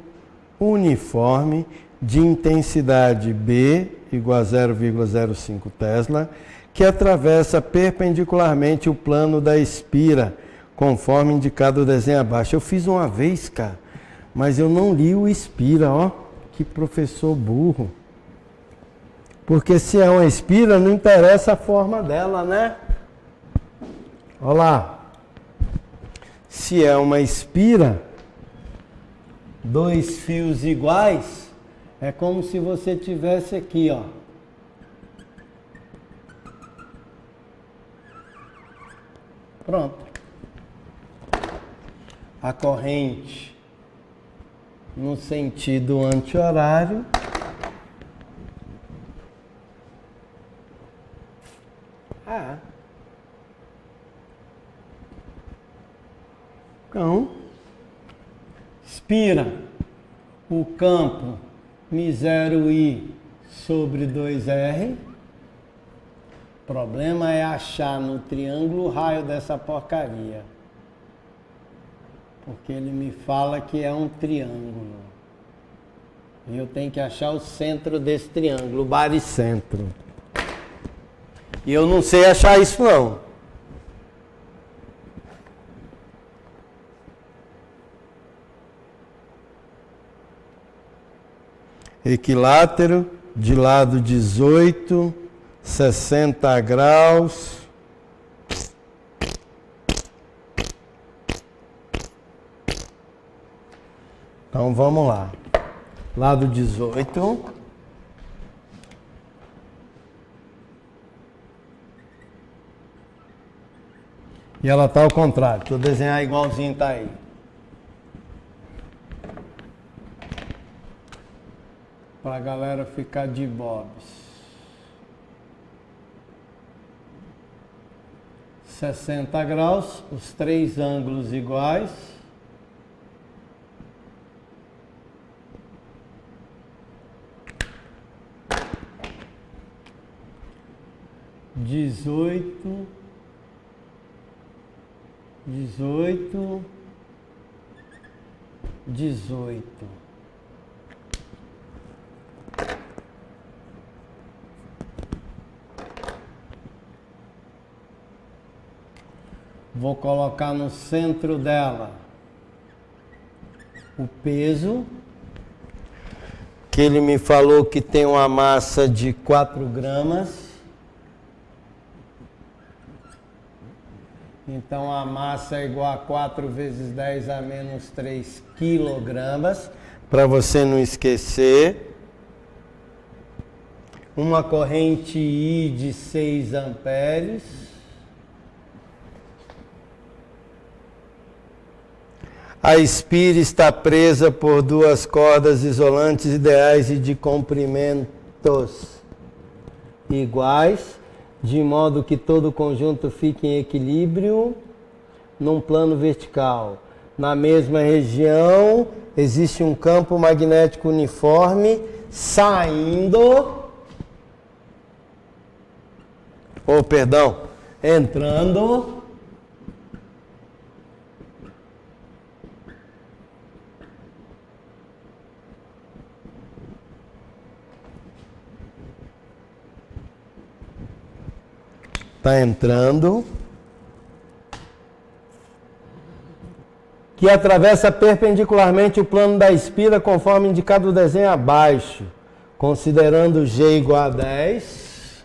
uniforme de intensidade B igual a 0,05 Tesla, que atravessa perpendicularmente o plano da espira conforme indicado o desenho abaixo. Eu fiz uma vez, cara, mas eu não li o Inspira, ó. Que professor burro. Porque se é uma Inspira, não interessa a forma dela, né? Olha lá. Se é uma Inspira, 2 fios iguais, é como se você tivesse aqui, ó. Pronto. A corrente no sentido anti-horário então, inspira o campo μ0i sobre 2r. O problema é achar no triângulo o raio dessa porcaria. Porque ele me fala que é um triângulo. E eu tenho que achar o centro desse triângulo, o baricentro. E eu não sei achar isso não. Equilátero de lado 18, 60 graus. Então vamos lá. Lado 18. E ela está ao contrário. Deixa eu desenhar igualzinho, tá aí. Para a galera ficar de bobs. 60 graus, os 3 ângulos iguais. Dezoito, 18. Vou colocar no centro dela o peso, que ele me falou que tem uma massa de 4 gramas. Então a massa é igual a 4 vezes 10 a menos 3 quilogramas, para você não esquecer. Uma corrente I de 6 amperes. A espira está presa por 2 cordas isolantes ideais e de comprimentos iguais, de modo que todo o conjunto fique em equilíbrio num plano vertical. Na mesma região existe um campo magnético uniforme entrando que atravessa perpendicularmente o plano da espira, conforme indicado no desenho abaixo, considerando G igual a 10.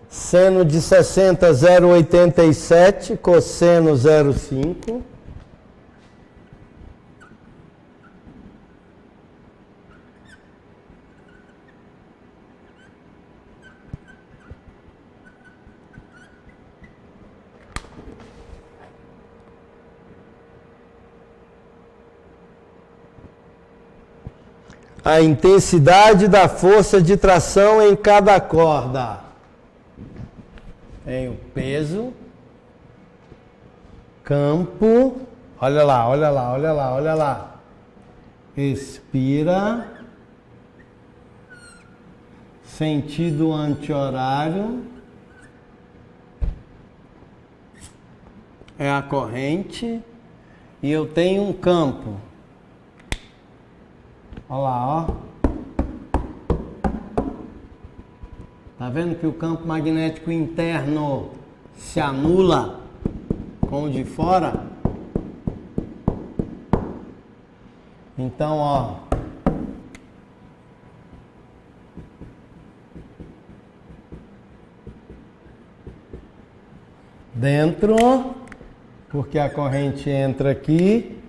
Seno de 60, 0,87, cosseno 0,5. A intensidade da força de tração em cada corda. Tem o peso, campo, olha lá. Expira, sentido anti-horário, é a corrente, e eu tenho um campo. Olha lá, ó. Tá vendo que o campo magnético interno se anula com o de fora? Então, ó, dentro, porque a corrente entra aqui,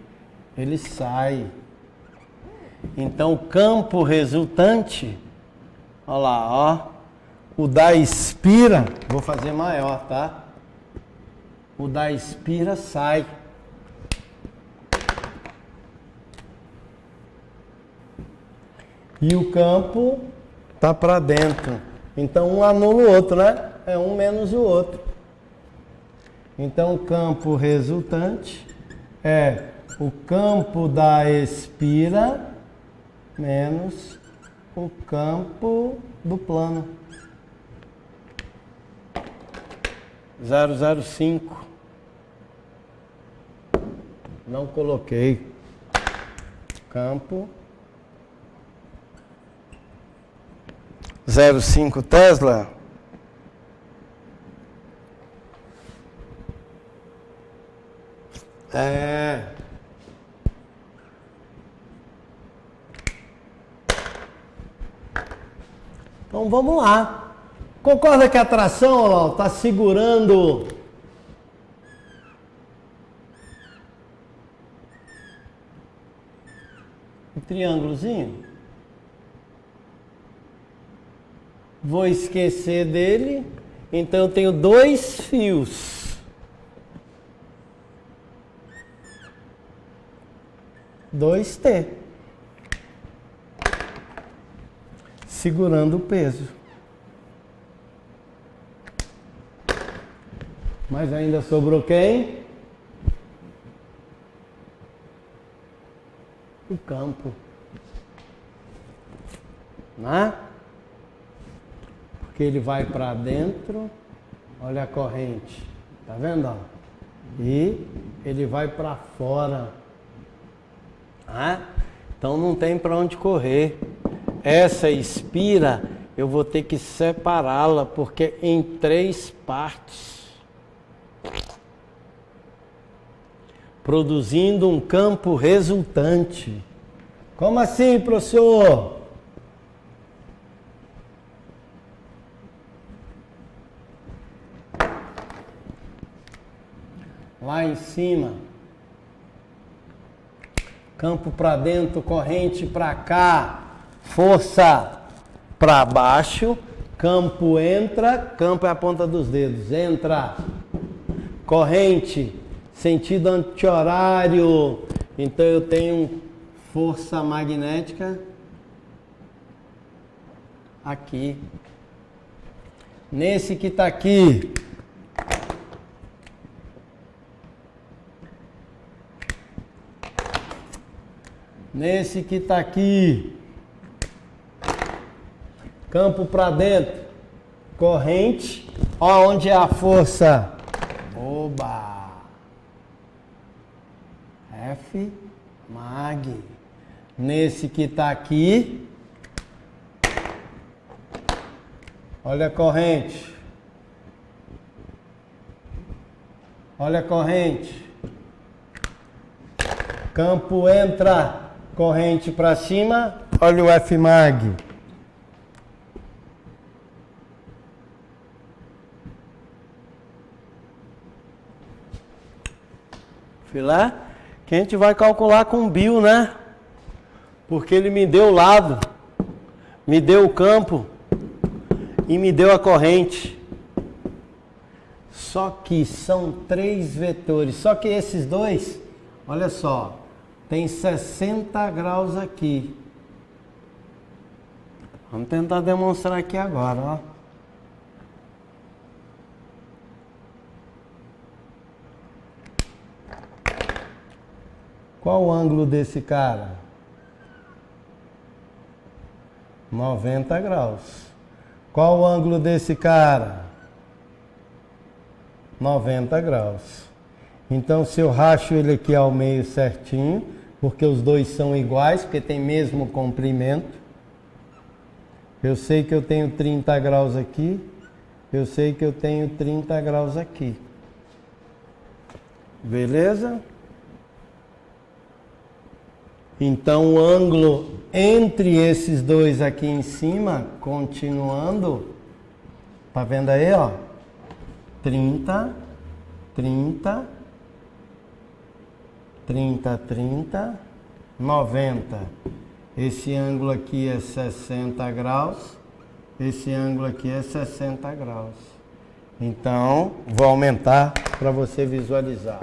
ele sai. Então, o campo resultante, ó lá, ó, o da espira, vou fazer maior, tá? O da espira sai. E o campo tá para dentro. Então, um anula o outro, né? É um menos o outro. Então, o campo resultante é o campo da espira menos o campo do plano. 005. Não coloquei. Campo 0,5 Tesla. Então vamos lá. Concorda que a tração está segurando o triângulozinho? Vou esquecer dele. Então eu tenho dois fios. Dois T. Segurando o peso. Mas ainda sobrou quem? O campo. Né? Porque ele vai para dentro. Olha a corrente. Tá vendo? Ó? E ele vai para fora. Então não tem para onde correr. Essa espira eu vou ter que separá-la porque em 3 partes, produzindo um campo resultante. Como assim, professor? Lá em cima, campo para dentro, corrente para cá, força para baixo, campo entra, campo é a ponta dos dedos, entra, corrente, sentido anti-horário, então eu tenho força magnética aqui, nesse que está aqui, nesse que está aqui, campo para dentro, corrente, ó, onde é a força? Oba! F mag. Nesse que está aqui, olha a corrente. Olha a corrente. Campo entra, corrente para cima, olha o F mag. Filé? Que a gente vai calcular com Bill, né? Porque ele me deu o lado, me deu o campo e me deu a corrente. Só que são 3 vetores. Só que esses dois, olha só, tem 60 graus aqui. Vamos tentar demonstrar aqui agora, ó. Qual o ângulo desse cara? 90 graus. Qual o ângulo desse cara? 90 graus. Então, se eu racho ele aqui ao meio certinho, porque os dois são iguais, porque tem mesmo comprimento, Eu sei que eu tenho 30 graus aqui, eu sei que eu tenho 30 graus aqui. Beleza? Então o ângulo entre esses dois aqui em cima, continuando, tá vendo aí, ó? 30, 30, 30, 30, 90. Esse ângulo aqui é 60 graus, esse ângulo aqui é 60 graus. Então, vou aumentar para você visualizar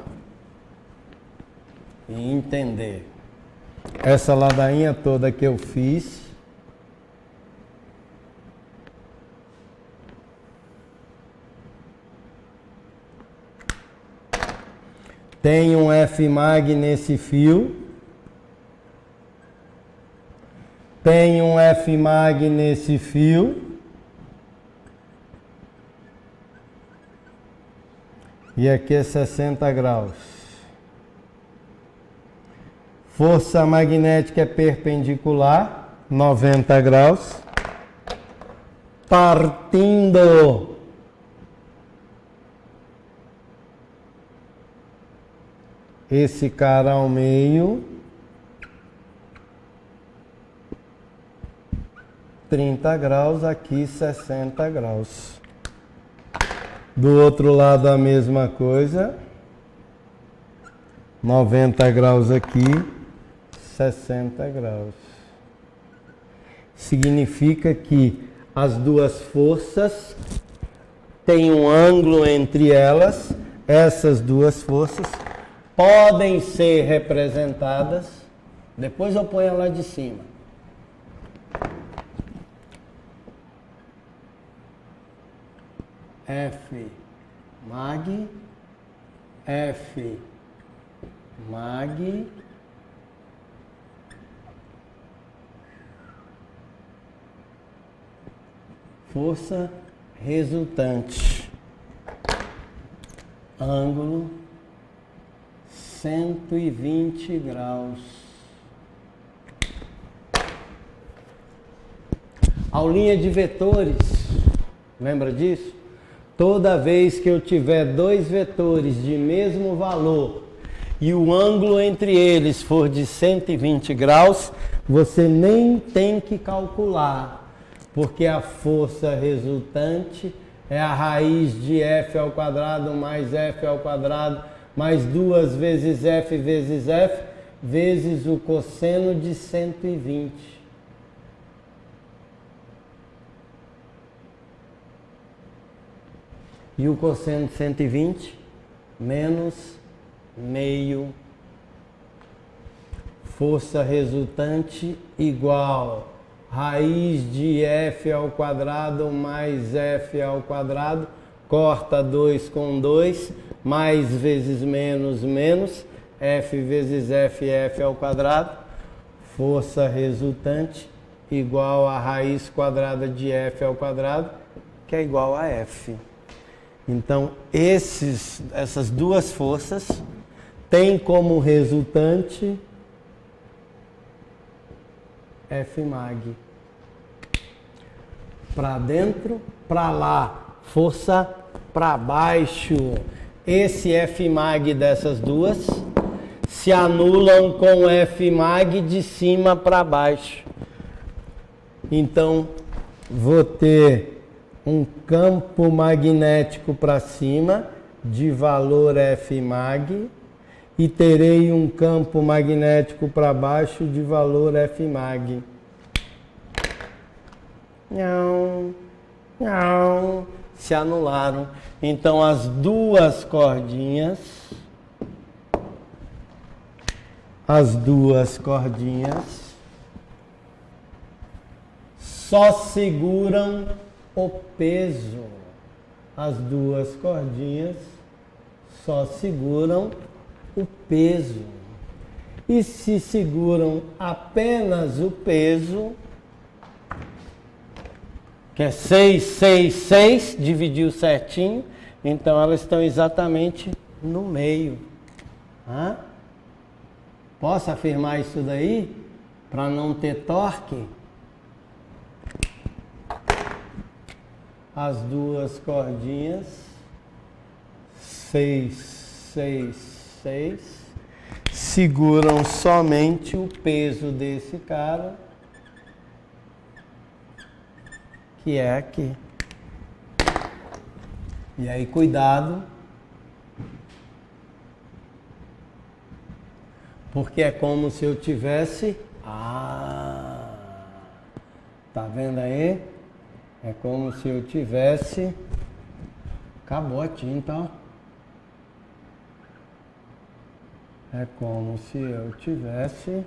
e entender. Essa ladainha toda que eu fiz, tem um Fmag nesse fio, tem um Fmag nesse fio, e aqui é 60 graus. Força magnética é perpendicular, 90 graus. Partindo esse cara ao meio, 30 graus, aqui 60 graus. Do outro lado a mesma coisa, 90 graus aqui, 60 graus. Significa que as duas forças têm um ângulo entre elas. Essas duas forças podem ser representadas. Depois eu ponho lá de cima. Fmag, Fmag, força resultante, ângulo 120 graus. Aulinha de vetores, lembra disso? Toda vez que eu tiver dois vetores de mesmo valor e o ângulo entre eles for de 120 graus, você nem tem que calcular, porque a força resultante é a raiz de f ao quadrado mais f ao quadrado mais 2 vezes f vezes o cosseno de 120. E o cosseno de 120 menos meio. Força resultante igual raiz de f ao quadrado mais f ao quadrado, corta 2 com 2, mais vezes menos, menos, f vezes f ao quadrado, força resultante igual a raiz quadrada de f ao quadrado, que é igual a f. Então, essas duas forças têm como resultante Fmag. Para dentro, para lá, força para baixo. Esse Fmag dessas duas se anulam com o Fmag de cima para baixo. Então, vou ter um campo magnético para cima de valor Fmag e terei um campo magnético para baixo de valor Fmag. Não, não, se anularam. Então as duas cordinhas só seguram o peso. As duas cordinhas só seguram o peso. E se seguram apenas o peso, que é 6, 6, 6, dividiu certinho, então elas estão exatamente no meio. Posso afirmar isso daí? Para não ter torque? as duas cordinhas, 6, 6, 6, seguram somente o peso desse cara, que é aqui. E aí, cuidado, porque é como se eu tivesse... tá vendo aí? É como se eu tivesse... Acabou a tinta, ó. É como se eu tivesse...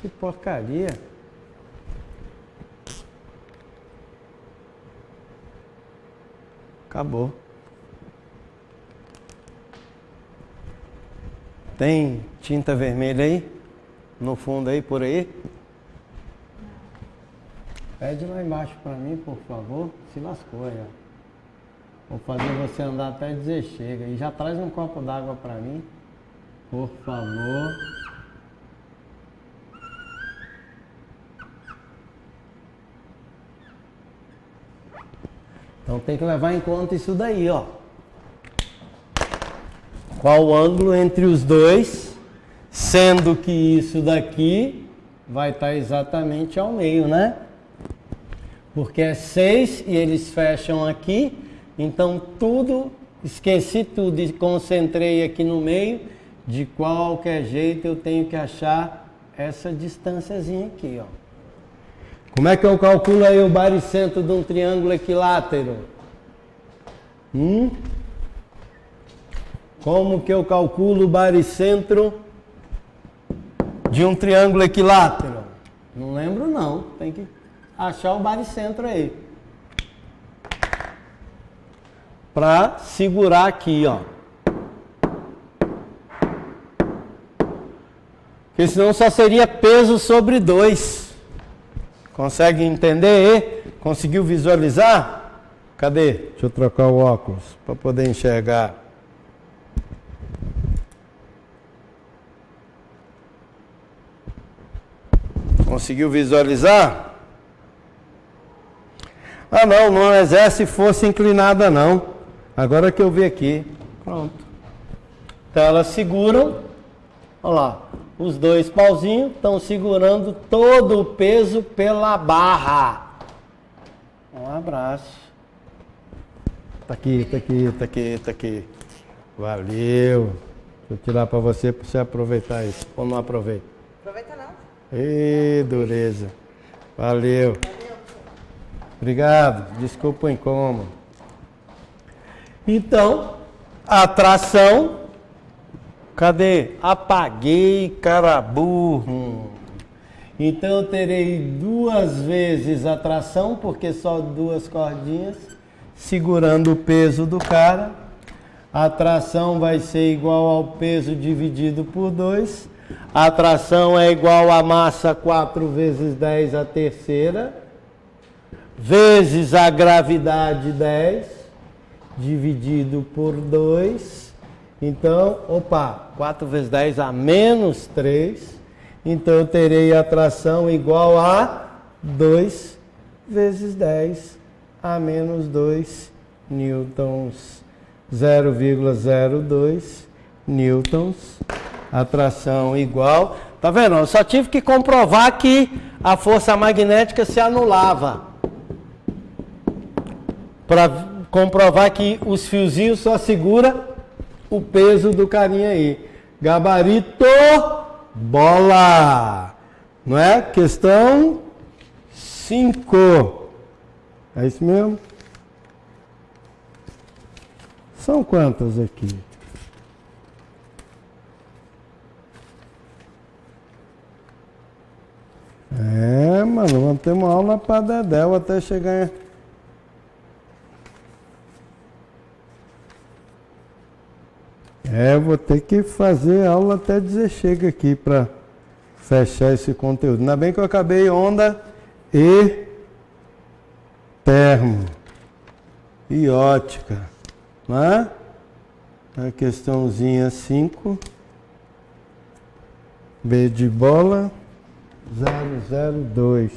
Que porcaria! Acabou. Tem tinta vermelha aí? No fundo aí, por aí? Pede lá embaixo pra mim, por favor. Se lascou aí, ó. Vou fazer você andar até dizer chega. E já traz um copo d'água pra mim, por favor. Então tem que levar em conta isso daí, ó. Qual o ângulo entre os dois, sendo que isso daqui vai estar exatamente ao meio, né? Porque é 6 e eles fecham aqui, então tudo, esqueci tudo e concentrei aqui no meio. De qualquer jeito eu tenho que achar essa distânciazinha aqui, ó. Como é que eu calculo aí o baricentro de um triângulo equilátero? Como que eu calculo o baricentro de um triângulo equilátero? Não lembro não, tem que achar o baricentro aí. Para segurar aqui, ó. Porque senão só seria peso sobre 2. Consegue entender? Conseguiu visualizar? Cadê? Deixa eu trocar o óculos para poder enxergar. Conseguiu visualizar? Ah não, não exerce força inclinada não. Agora que eu vi aqui. Pronto. Então elas seguram. Olha lá. Os dois pauzinhos estão segurando todo o peso pela barra. Um abraço. Tá aqui, tá aqui, tá aqui, tá aqui. Valeu. Vou tirar para você aproveitar isso. Ou não aproveita? Aproveita não. Ê, dureza. Valeu. Obrigado. Desculpa o incômodo. Então, a tração... Cadê? Apaguei, cara burro. Então eu terei 2 vezes a tração, porque só 2 cordinhas, segurando o peso do cara. A tração vai ser igual ao peso dividido por 2. A tração é igual a massa 4 vezes 10 a terceira, vezes a gravidade 10, dividido por 2. Então, 4 vezes 10 a menos 3. Então, eu terei a tração igual a 2 vezes 10 a menos 2 newtons. 0,02 newtons. A tração igual... Tá vendo? Eu só tive que comprovar que a força magnética se anulava. Para comprovar que os fiozinhos só seguram o peso do carinha aí. Gabarito, bola. Não é? Questão 5. É isso mesmo? São quantas aqui? Mano, vamos ter uma aula para Dedéu até chegar... vou ter que fazer aula até dizer chega aqui para fechar esse conteúdo. Ainda bem que eu acabei onda e termo e ótica, né? A questãozinha 5, B de bola, 002.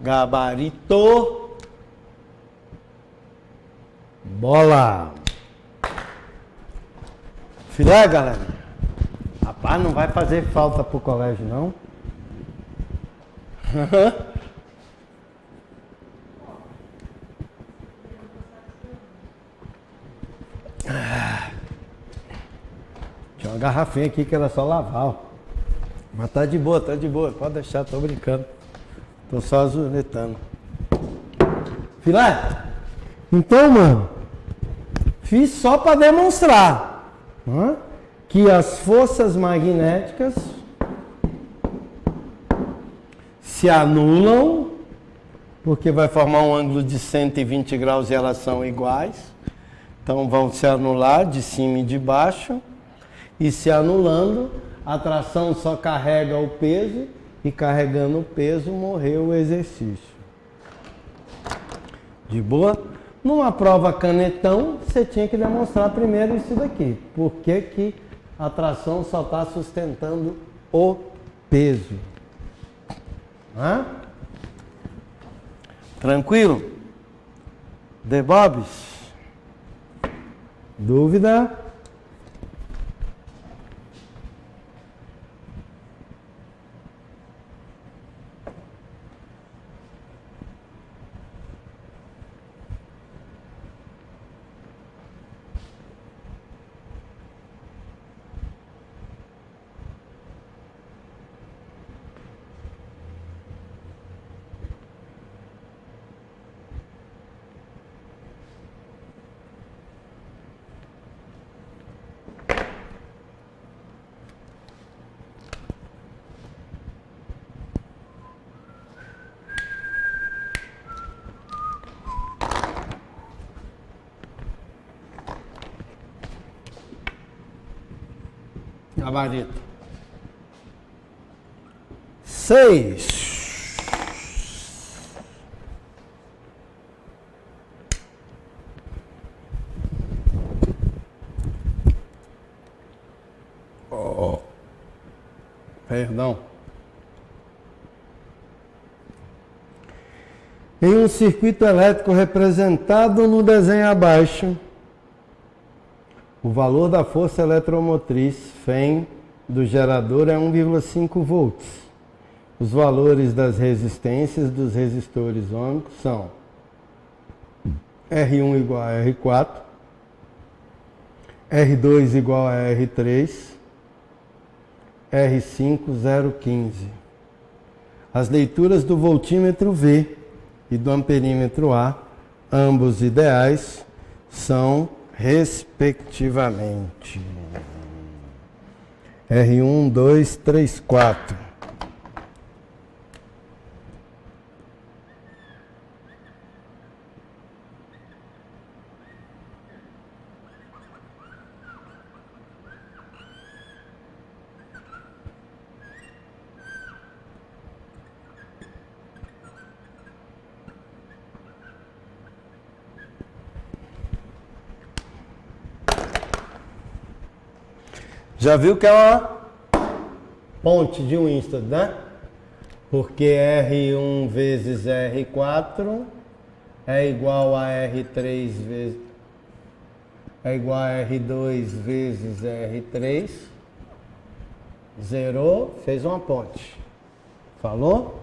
Gabarito, Bola! Filé, galera? Rapaz, não vai fazer falta pro colégio, não? Tinha uma garrafinha aqui que era só lavar, ó. Mas tá de boa, pode deixar, tô brincando. Tô só azuletando. Filé? Então, mano, fiz só para demonstrar que as forças magnéticas se anulam, porque vai formar um ângulo de 120 graus e elas são iguais. Então vão se anular de cima e de baixo. E se anulando, a tração só carrega o peso, e carregando o peso morreu o exercício. De boa? Numa prova canetão, você tinha que demonstrar primeiro isso daqui. Por que que a tração só está sustentando o peso? Tranquilo? Debobs? Dúvida? Gabarito. 6. Oh. Perdão. Em um circuito elétrico representado no desenho abaixo, o valor da força eletromotriz Fem do gerador é 1,5 volts. Os valores das resistências dos resistores ômicos são R1 igual a R4, R2 igual a R3, R5 0,15. As leituras do voltímetro V e do amperímetro A, ambos ideais, são respectivamente R1, 2, 3, 4. Já viu que é uma ponte de Winston, né? Porque R1 vezes R4 é igual a R3 vezes... é igual a R2 vezes R3. Zerou, fez uma ponte. Falou?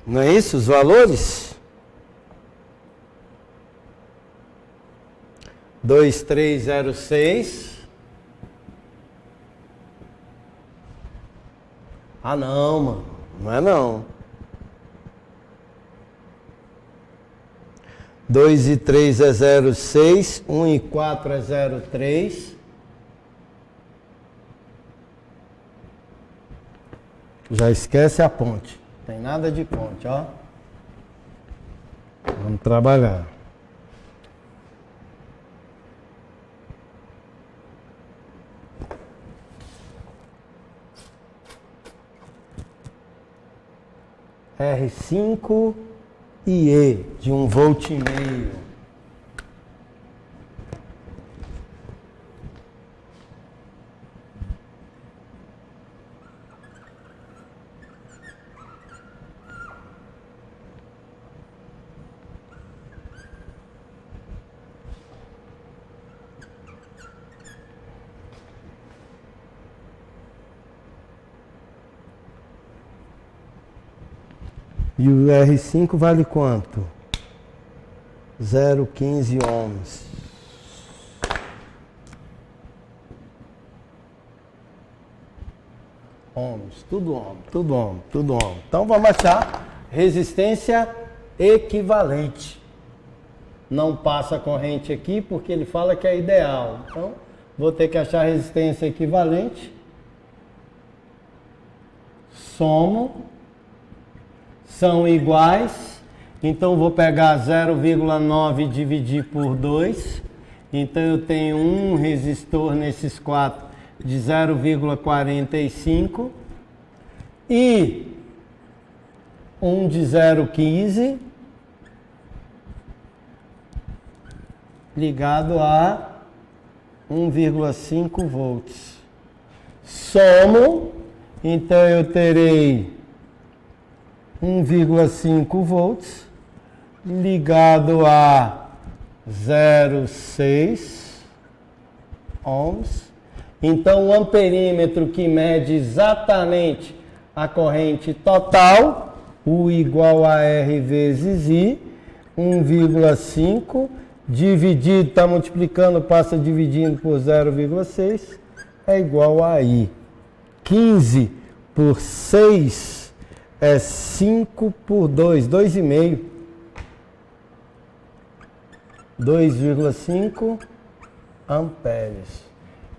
Não é isso os valores? 2306. Ah, não, mano. Não é não. 2 e 3 é 0,6. 1 e 4 é 0,3. Já esquece a ponte. Não tem nada de ponte, ó. Vamos trabalhar. R5 e E de 1,5 volt. E o R5 vale quanto? 0,15 ohms. Ohms, tudo ohm, tudo ohm, tudo ohm. Então vamos achar resistência equivalente. Não passa a corrente aqui porque ele fala que é ideal. Então vou ter que achar resistência equivalente. Somo. São iguais. Então vou pegar 0,9 e dividir por 2. Então eu tenho um resistor nesses quatro de 0,45 e um de 0,15 ligado a 1,5 volts. Somo, então eu terei 1,5 volts ligado a 0,6 ohms. Então, o amperímetro que mede exatamente a corrente total, U igual a R vezes I, 1,5, dividido, está multiplicando, passa dividindo por 0,6, é igual a I. 15 por 6 é 5 por 2, 2,5. 2,5 amperes.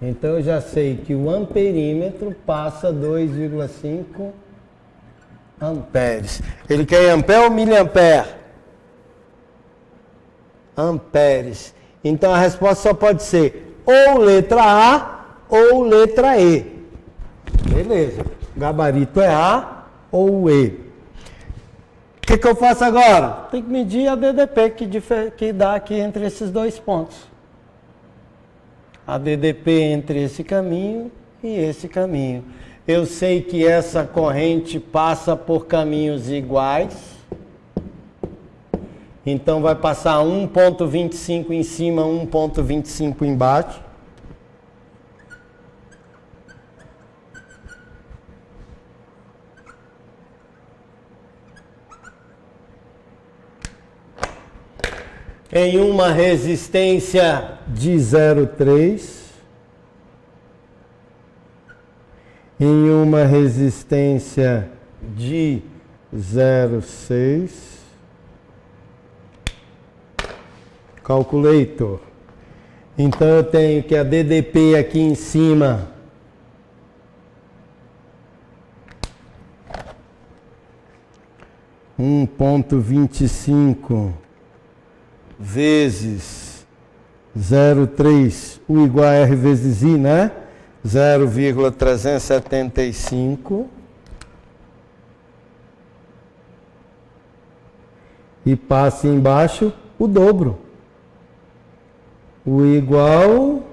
Então eu já sei que o amperímetro passa 2,5 amperes. Ele quer em ampere ou miliampere? Amperes. Então a resposta só pode ser ou letra A ou letra E. Beleza. O gabarito é A ou E. O que eu faço agora? Tem que medir a DDP que dá aqui entre esses dois pontos. A DDP entre esse caminho e esse caminho. Eu sei que essa corrente passa por caminhos iguais. Então vai passar 1,25 em cima, 1,25 embaixo. Em uma resistência de 0,3, em uma resistência de 0,6, calculator. Então eu tenho que a DDP aqui em cima um 1,25 vezes 0,3, U igual a R vezes I, né? 0,375. E passa embaixo o dobro. U igual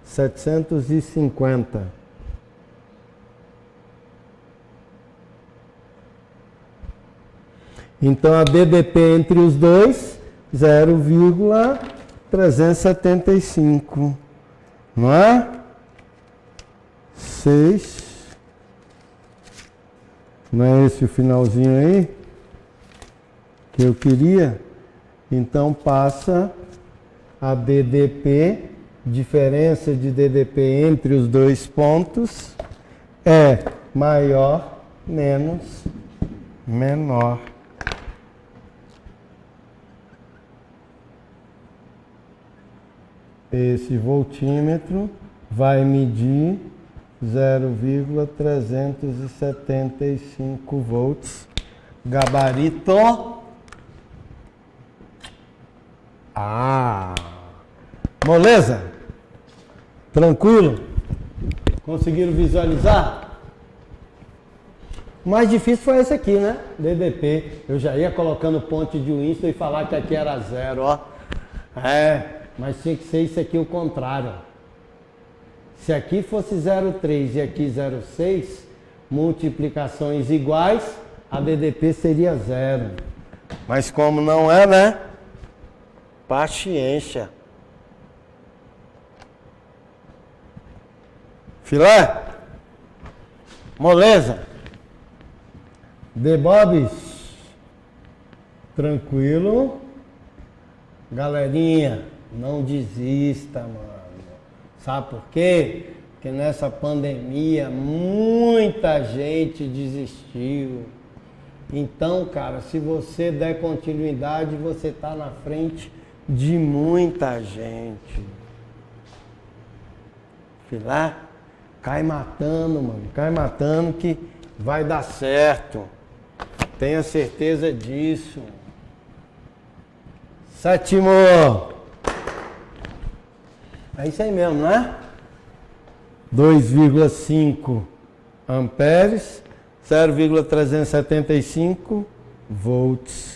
750. Então a DDP entre os dois, 0,375, não é? 6, não é esse o finalzinho aí que eu queria? Então passa a DDP, diferença de DDP entre os dois pontos é maior menos menor. Esse voltímetro vai medir 0,375 volts. Gabarito A. Moleza? Tranquilo? Conseguiram visualizar? O mais difícil foi esse aqui, né? DDP. Eu já ia colocando ponte de Winston e falar que aqui era 0, ó. Mas tinha que ser isso aqui o contrário. Se aqui fosse 0,3 e aqui 0,6, multiplicações iguais, a DDP seria 0. Mas como não é, né? Paciência. Filé? Moleza? Debobs? Tranquilo? Galerinha, não desista, mano. Sabe por quê? Porque nessa pandemia muita gente desistiu. Então, cara, se você der continuidade, você tá na frente de muita gente. Filá, cai matando, mano. Cai matando que vai dar certo. Tenha certeza disso. Sétimo. É isso aí mesmo, né? 2,5 amperes, 0,375 volts.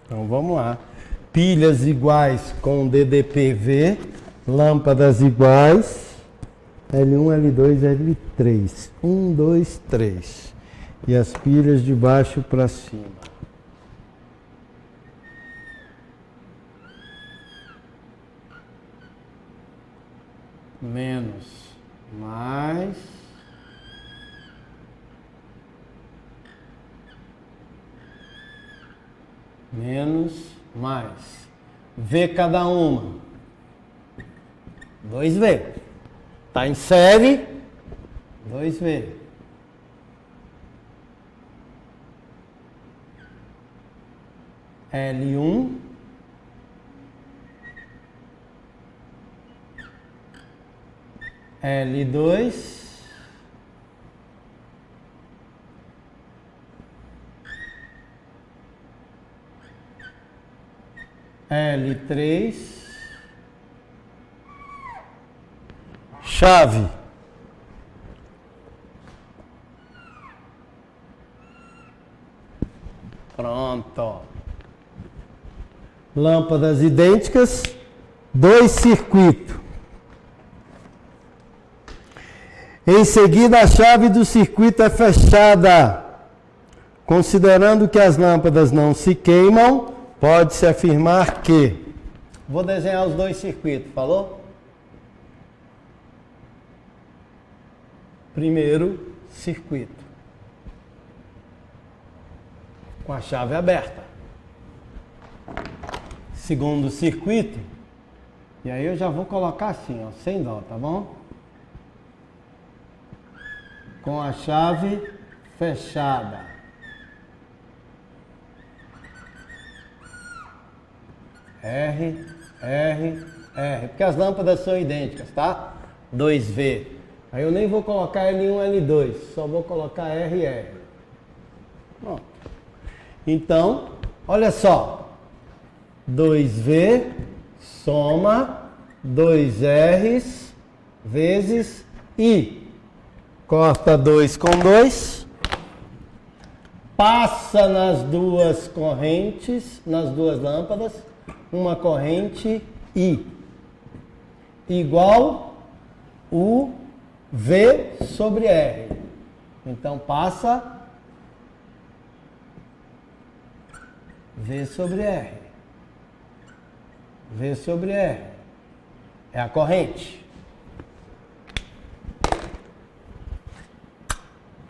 Então vamos lá. Pilhas iguais com DDPV, lâmpadas iguais, L1, L2, L3. 1, 2, 3. E as pilhas de baixo para cima. Menos, mais. Menos, mais. V cada uma. 2V. Tá em série. 2V. L1. L2. L3, chave. Pronto. Lâmpadas idênticas, 2 circuitos. Em seguida, a chave do circuito é fechada. Considerando que as lâmpadas não se queimam, pode-se afirmar que... Vou desenhar os 2 circuitos, falou? Primeiro circuito. Com a chave aberta. Segundo circuito. E aí eu já vou colocar assim, ó, sem dó, tá bom? Com a chave fechada. R, R, R, porque as lâmpadas são idênticas, tá? 2V. Aí eu nem vou colocar L1, L2, só vou colocar R e R. Pronto. Então, olha só. 2V soma 2Rs vezes I. Corta 2 com 2. Passa nas duas correntes, nas duas lâmpadas. Uma corrente I igual o V sobre R. Então passa V sobre R. V sobre R. É a corrente.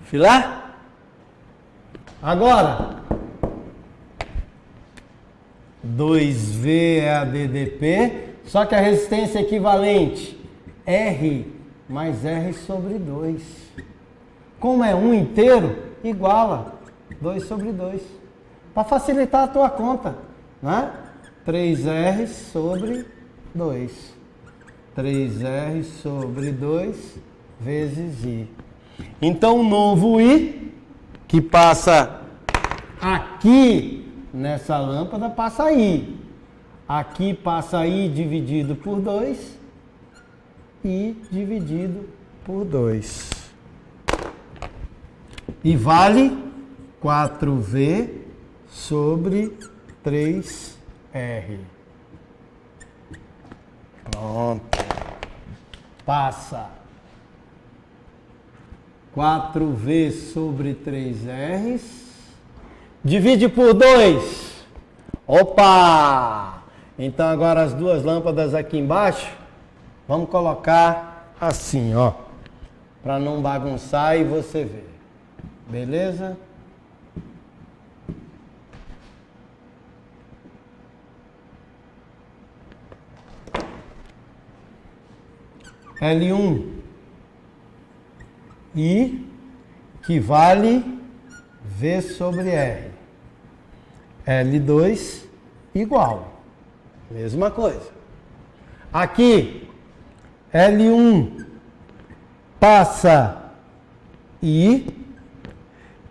Filar? Agora 2V é a DDP, só que a resistência é equivalente R mais R sobre 2. Como é 1 inteiro, iguala 2 sobre 2. Para facilitar a tua conta, né? 3R sobre 2. 3R sobre 2 vezes I. Então, o novo I, que passa aqui nessa lâmpada passa I. Aqui passa I dividido por 2. I dividido por 2. E vale 4V sobre 3R. Pronto. Passa 4V sobre 3R. Divide por 2. Opa! Então agora as duas lâmpadas aqui embaixo, vamos colocar assim, ó. Para não bagunçar e você ver. Beleza? L1 I que vale V sobre R. L2 igual. Mesma coisa. Aqui, L1 passa I,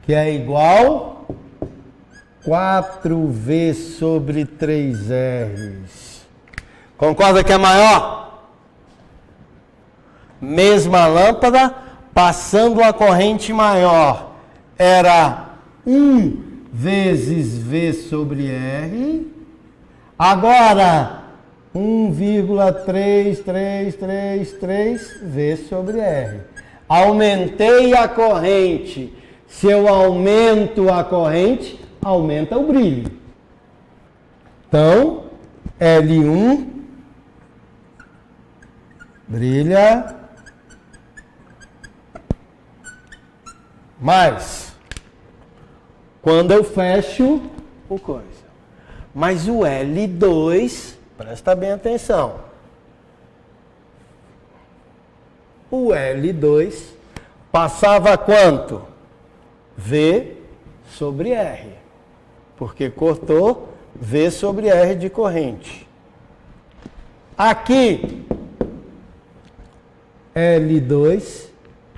que é igual 4V sobre 3R. Concorda que é maior? Mesma lâmpada, passando a corrente maior. Era 1 vezes V sobre R. Agora, 1,3333 V sobre R. Aumentei a corrente. Se eu aumento a corrente, aumenta o brilho. Então, L1 brilha mais quando eu fecho o coisa. Mas o L2, presta bem atenção. O L2 passava quanto? V sobre R. Porque cortou V sobre R de corrente. Aqui, L2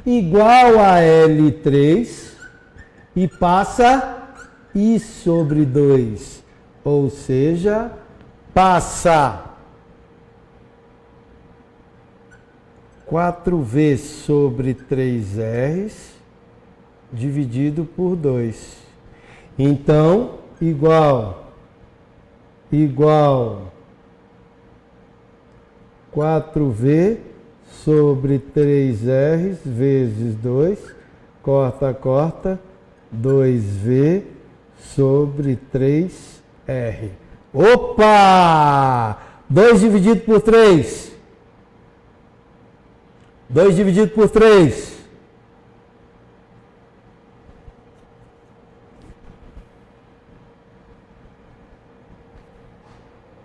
igual a L3 e passa I sobre 2. Ou seja, passa 4V sobre 3R dividido por 2. Então, igual 4V sobre 3R vezes 2, corta, 2V sobre 3R. Opa! 2 dividido por 3. 2 dividido por 3.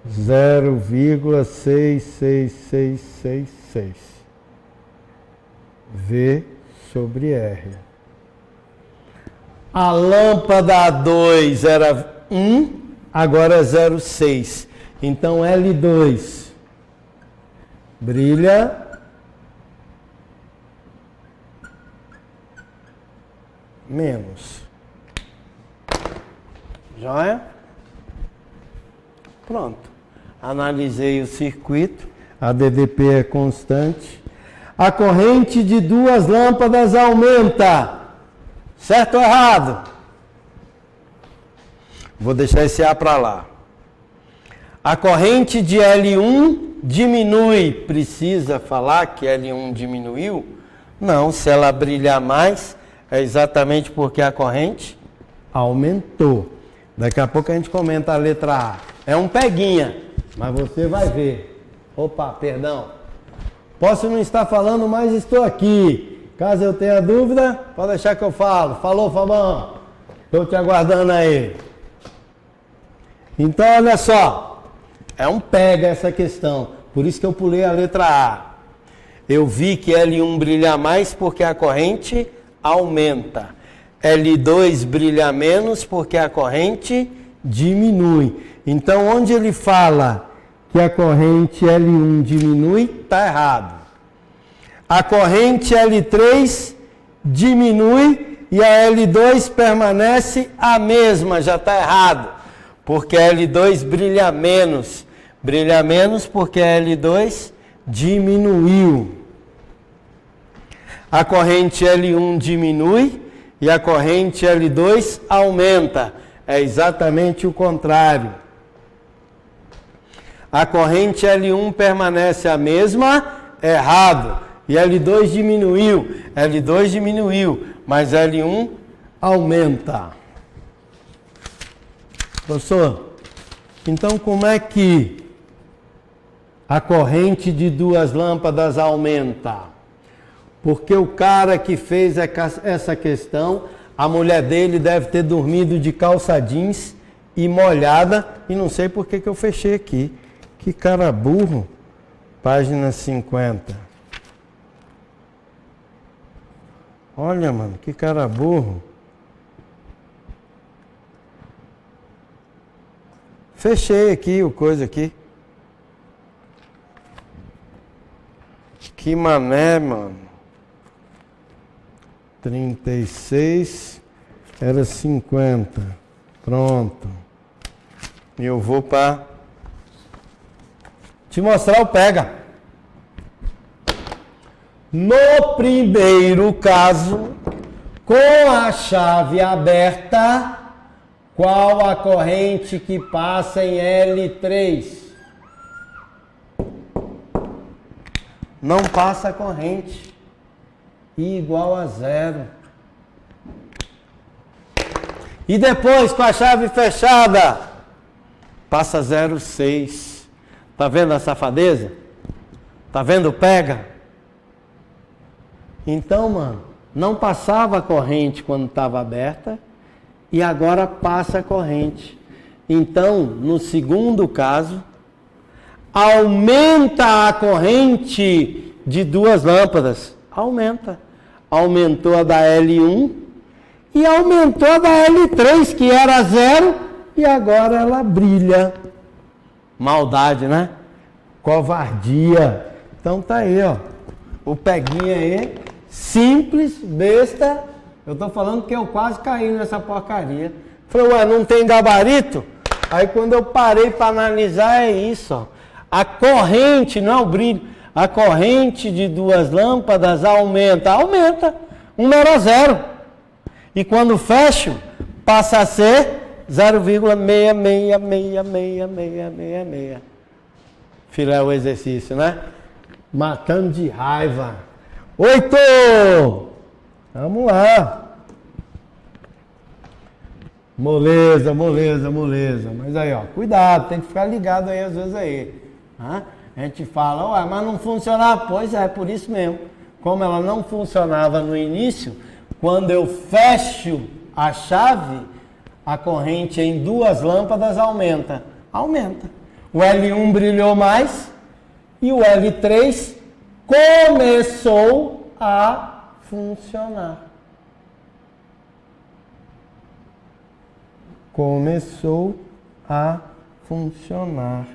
0,66666 V sobre R. A lâmpada 2 era 1, agora é 0,6. Então L2 brilha menos. Joia? Pronto. Analisei o circuito. A DDP é constante. A corrente de duas lâmpadas aumenta. Certo ou errado? Vou deixar esse A para lá. A corrente de L1 diminui. Precisa falar que L1 diminuiu? Não, se ela brilhar mais, é exatamente porque a corrente aumentou. Daqui a pouco a gente comenta a letra A. É um peguinha, mas você vai ver. Opa, perdão. Posso não estar falando, mas estou aqui. Caso eu tenha dúvida, pode deixar que eu falo. Falou, Fabão. Estou te aguardando aí. Então, olha só. É um pega essa questão. Por isso que eu pulei a letra A. Eu vi que L1 brilha mais porque a corrente aumenta. L2 brilha menos porque a corrente diminui. Então, onde ele fala que a corrente L1 diminui, está errado. A corrente L3 diminui e a L2 permanece a mesma, já está errado. porque L2 brilha menos. Brilha menos porque L2 diminuiu. A corrente L1 diminui e a corrente L2 aumenta. É exatamente o contrário. A corrente L1 permanece a mesma, errado. E L2 diminuiu, mas L1 aumenta. Professor, então como é que a corrente de duas lâmpadas aumenta? Porque o cara que fez essa questão, a mulher dele deve ter dormido de calça jeans e molhada, e não sei por que eu fechei aqui. Que cara burro. Página 50. Olha, mano, que cara burro. Fechei aqui o coisa aqui. Que mané, mano. 36 era 50. Pronto. E eu vou para te mostrar o pega. No primeiro caso, com a chave aberta, qual a corrente que passa em L3? Não passa a corrente. I igual a 0. E depois, com a chave fechada, passa 0,6. Tá vendo a safadeza? Tá vendo o pega? Então, mano, não passava a corrente quando estava aberta e agora passa a corrente. Então, no segundo caso, aumenta a corrente de duas lâmpadas. Aumenta. Aumentou a da L1 e aumentou a da L3, que era 0, e agora ela brilha. Maldade, né? Covardia. Então tá aí, ó. O peguinha aí, simples, besta. Eu tô falando que eu quase caí nessa porcaria. Falei, ué, não tem gabarito? Aí quando eu parei para analisar, é isso, ó. A corrente, não é o brilho, a corrente de duas lâmpadas aumenta. Uma era 0. E quando fecho, passa a ser 0,6666666. Filé o exercício, né? Matando de raiva. 8! Vamos lá. Moleza. Mas aí, ó, cuidado, tem que ficar ligado aí às vezes aí. A gente fala, ué, mas não funcionava. Pois é, por isso mesmo. Como ela não funcionava no início, quando eu fecho a chave, a corrente em duas lâmpadas aumenta. O L1 brilhou mais e o L3 começou a funcionar. Começou a funcionar.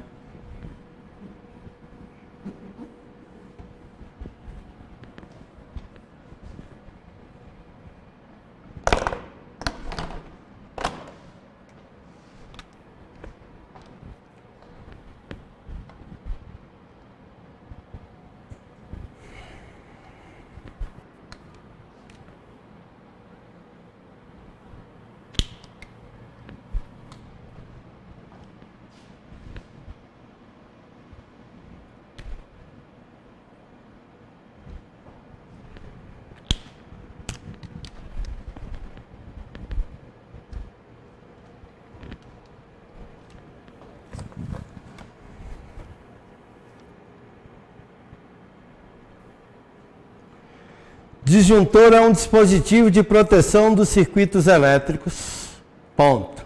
Disjuntor é um dispositivo de proteção dos circuitos elétricos. Ponto.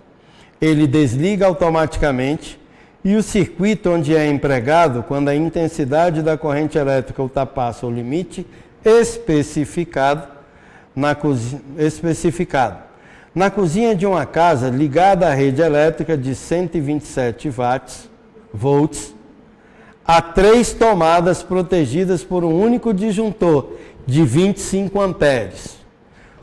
Ele desliga automaticamente e o circuito onde é empregado quando a intensidade da corrente elétrica ultrapassa o limite especificado na cozinha de uma casa ligada à rede elétrica de 127 volts, há 3 tomadas protegidas por um único disjuntor de 25 amperes,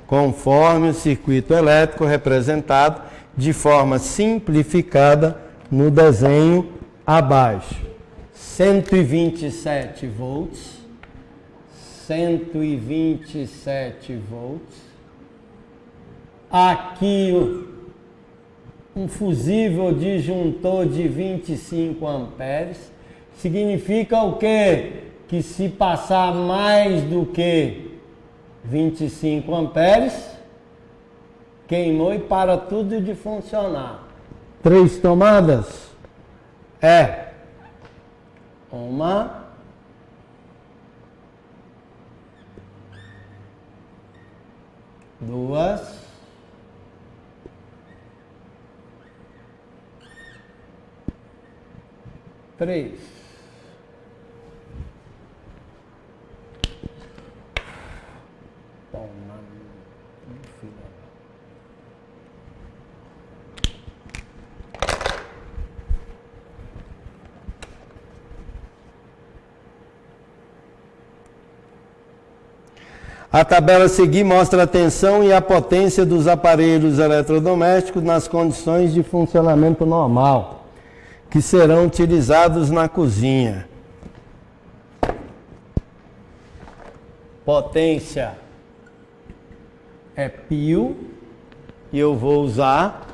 conforme o circuito elétrico representado, de forma simplificada no desenho abaixo. 127 volts, 127 volts. Aqui um fusível disjuntor de 25 amperes. Significa o quê? Que se passar mais do que 25 amperes, queimou e para tudo de funcionar. 3 tomadas? É. 1, 2, 3. A tabela a seguir mostra a tensão e a potência dos aparelhos eletrodomésticos nas condições de funcionamento normal, que serão utilizados na cozinha. Potência é π, e eu vou usar,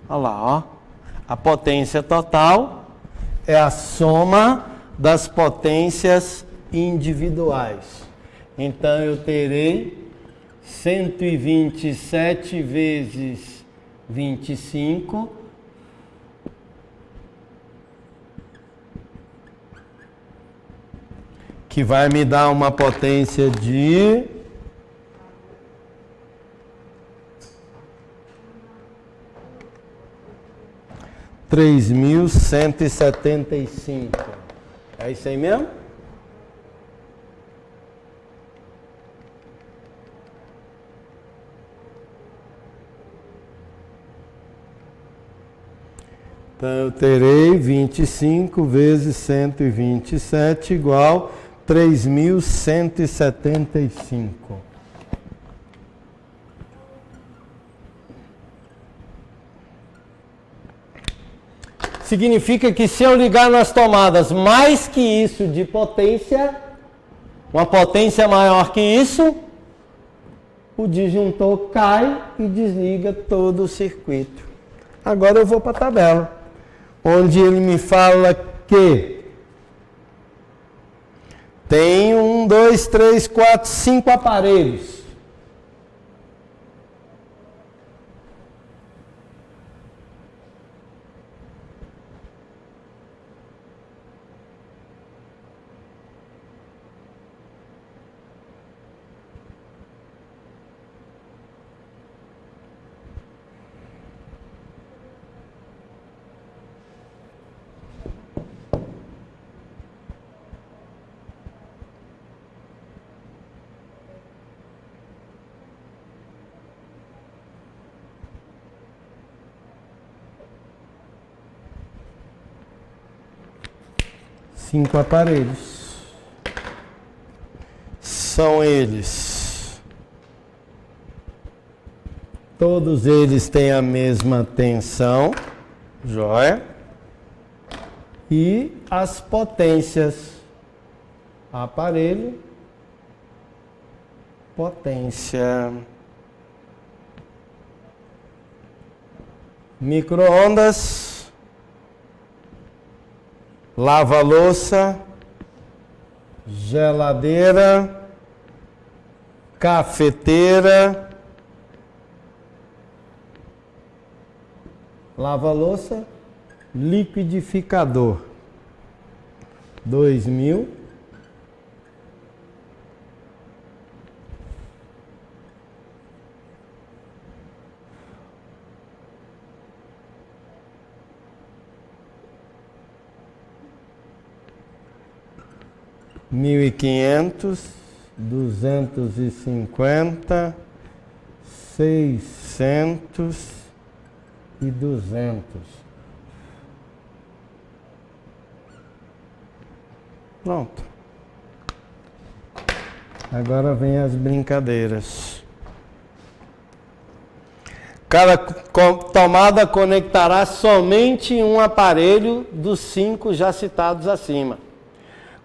olha lá, ó, a potência total é a soma das potências individuais. Então eu terei 127 vezes 25, que vai me dar uma potência de 3.175. É isso aí mesmo? Então eu terei 25 vezes 127 igual 3.175. Significa que se eu ligar nas tomadas mais que isso de potência, uma potência maior que isso, o disjuntor cai e desliga todo o circuito. Agora eu vou para a tabela, onde ele me fala que tem 1, 2, 3, 4, 5 aparelhos. Cinco aparelhos. São eles. Todos eles têm a mesma tensão, joia? E as potências. Aparelho, potência. Micro-ondas. Lava-louça, geladeira, cafeteira, lava-louça, liquidificador. 2.000. $1.500, 250, 600 e 200. Pronto. Agora vem as brincadeiras. Cada tomada conectará somente um aparelho dos 5 já citados acima.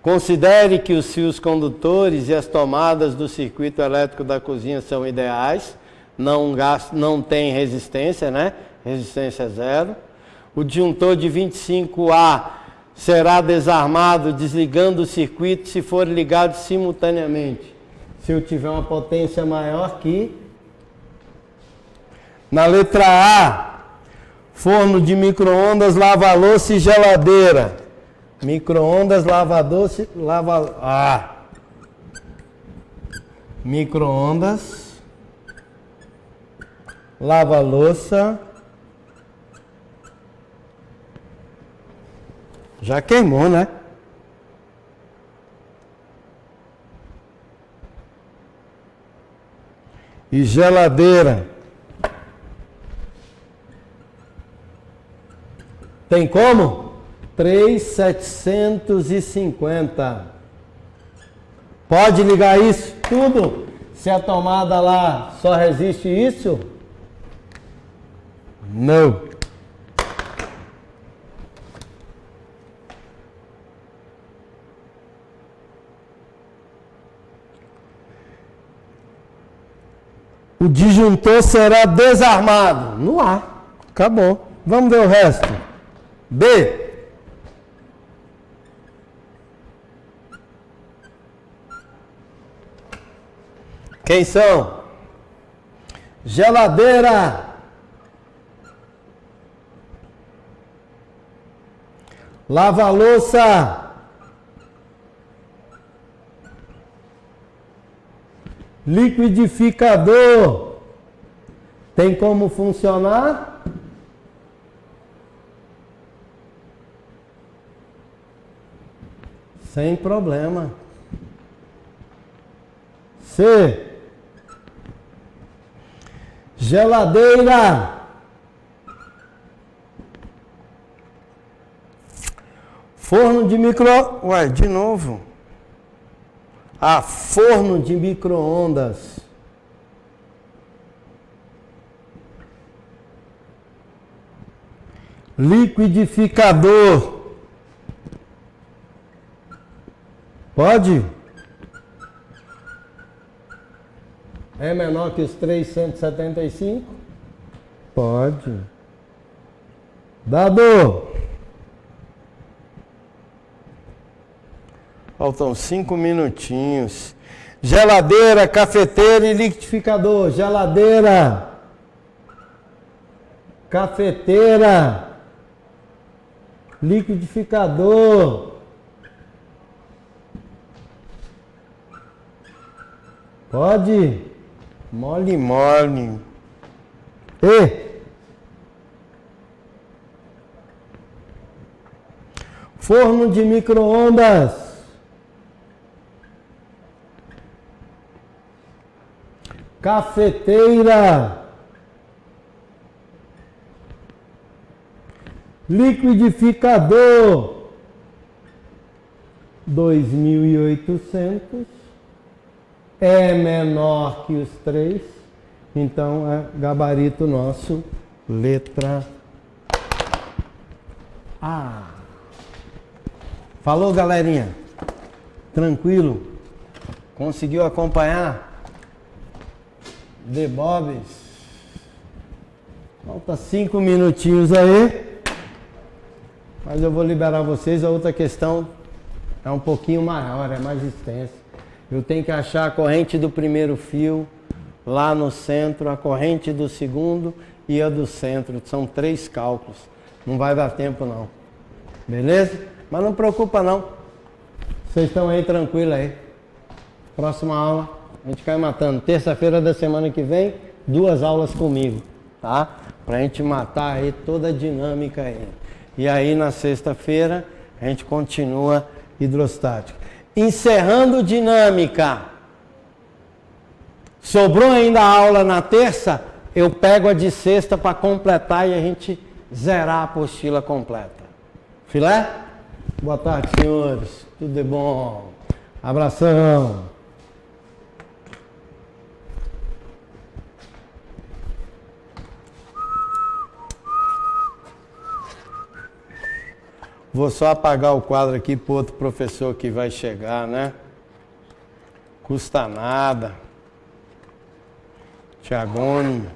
Considere que os fios condutores e as tomadas do circuito elétrico da cozinha são ideais, não tem resistência, né? Resistência zero. O disjuntor de 25A será desarmado desligando o circuito se for ligado simultaneamente. Se eu tiver uma potência maior que... Na letra A, forno de micro-ondas, lava-louça e geladeira. Micro-ondas, lava-louça, micro-ondas, lava-louça. Já queimou, né? E geladeira. Tem como? 3.750. Pode ligar isso tudo? Se a tomada lá só resiste isso? Não. O disjuntor será desarmado no ar. Acabou. Vamos ver o resto. B. Quem são? Geladeira. Lava-louça. Liquidificador. Tem como funcionar? Sem problema. C. Geladeira. Forno de micro... Ué, de novo. Ah, forno de micro-ondas. Liquidificador. Pode? É menor que os 375? Pode. Dado. Faltam 5 minutinhos. Geladeira, cafeteira e liquidificador. Geladeira. Cafeteira. Liquidificador. Pode? Mole, mole. E? Forno de micro-ondas. Cafeteira. Liquidificador. 2.800. É menor que os 3. Então é gabarito nosso. Letra A. Falou, galerinha? Tranquilo? Conseguiu acompanhar? The Bobs. Falta 5 minutinhos aí. Mas eu vou liberar vocês. A outra questão é um pouquinho maior, é mais extensa. Eu tenho que achar a corrente do primeiro fio lá no centro, a corrente do segundo e a do centro. São 3 cálculos. Não vai dar tempo não. Beleza? Mas não preocupa não. Vocês estão aí tranquilos aí. Próxima aula, a gente cai matando. Terça-feira da semana que vem, 2 aulas comigo, tá? Pra gente matar aí toda a dinâmica aí. E aí na sexta-feira a gente continua hidrostática. Encerrando dinâmica. Sobrou ainda a aula na terça, eu pego a de sexta para completar e a gente zerar a apostila completa. Filé? Boa tarde, senhores. Tudo de bom. Abração. Vou só apagar o quadro aqui para outro professor que vai chegar, né? Custa nada. Tiagônimo.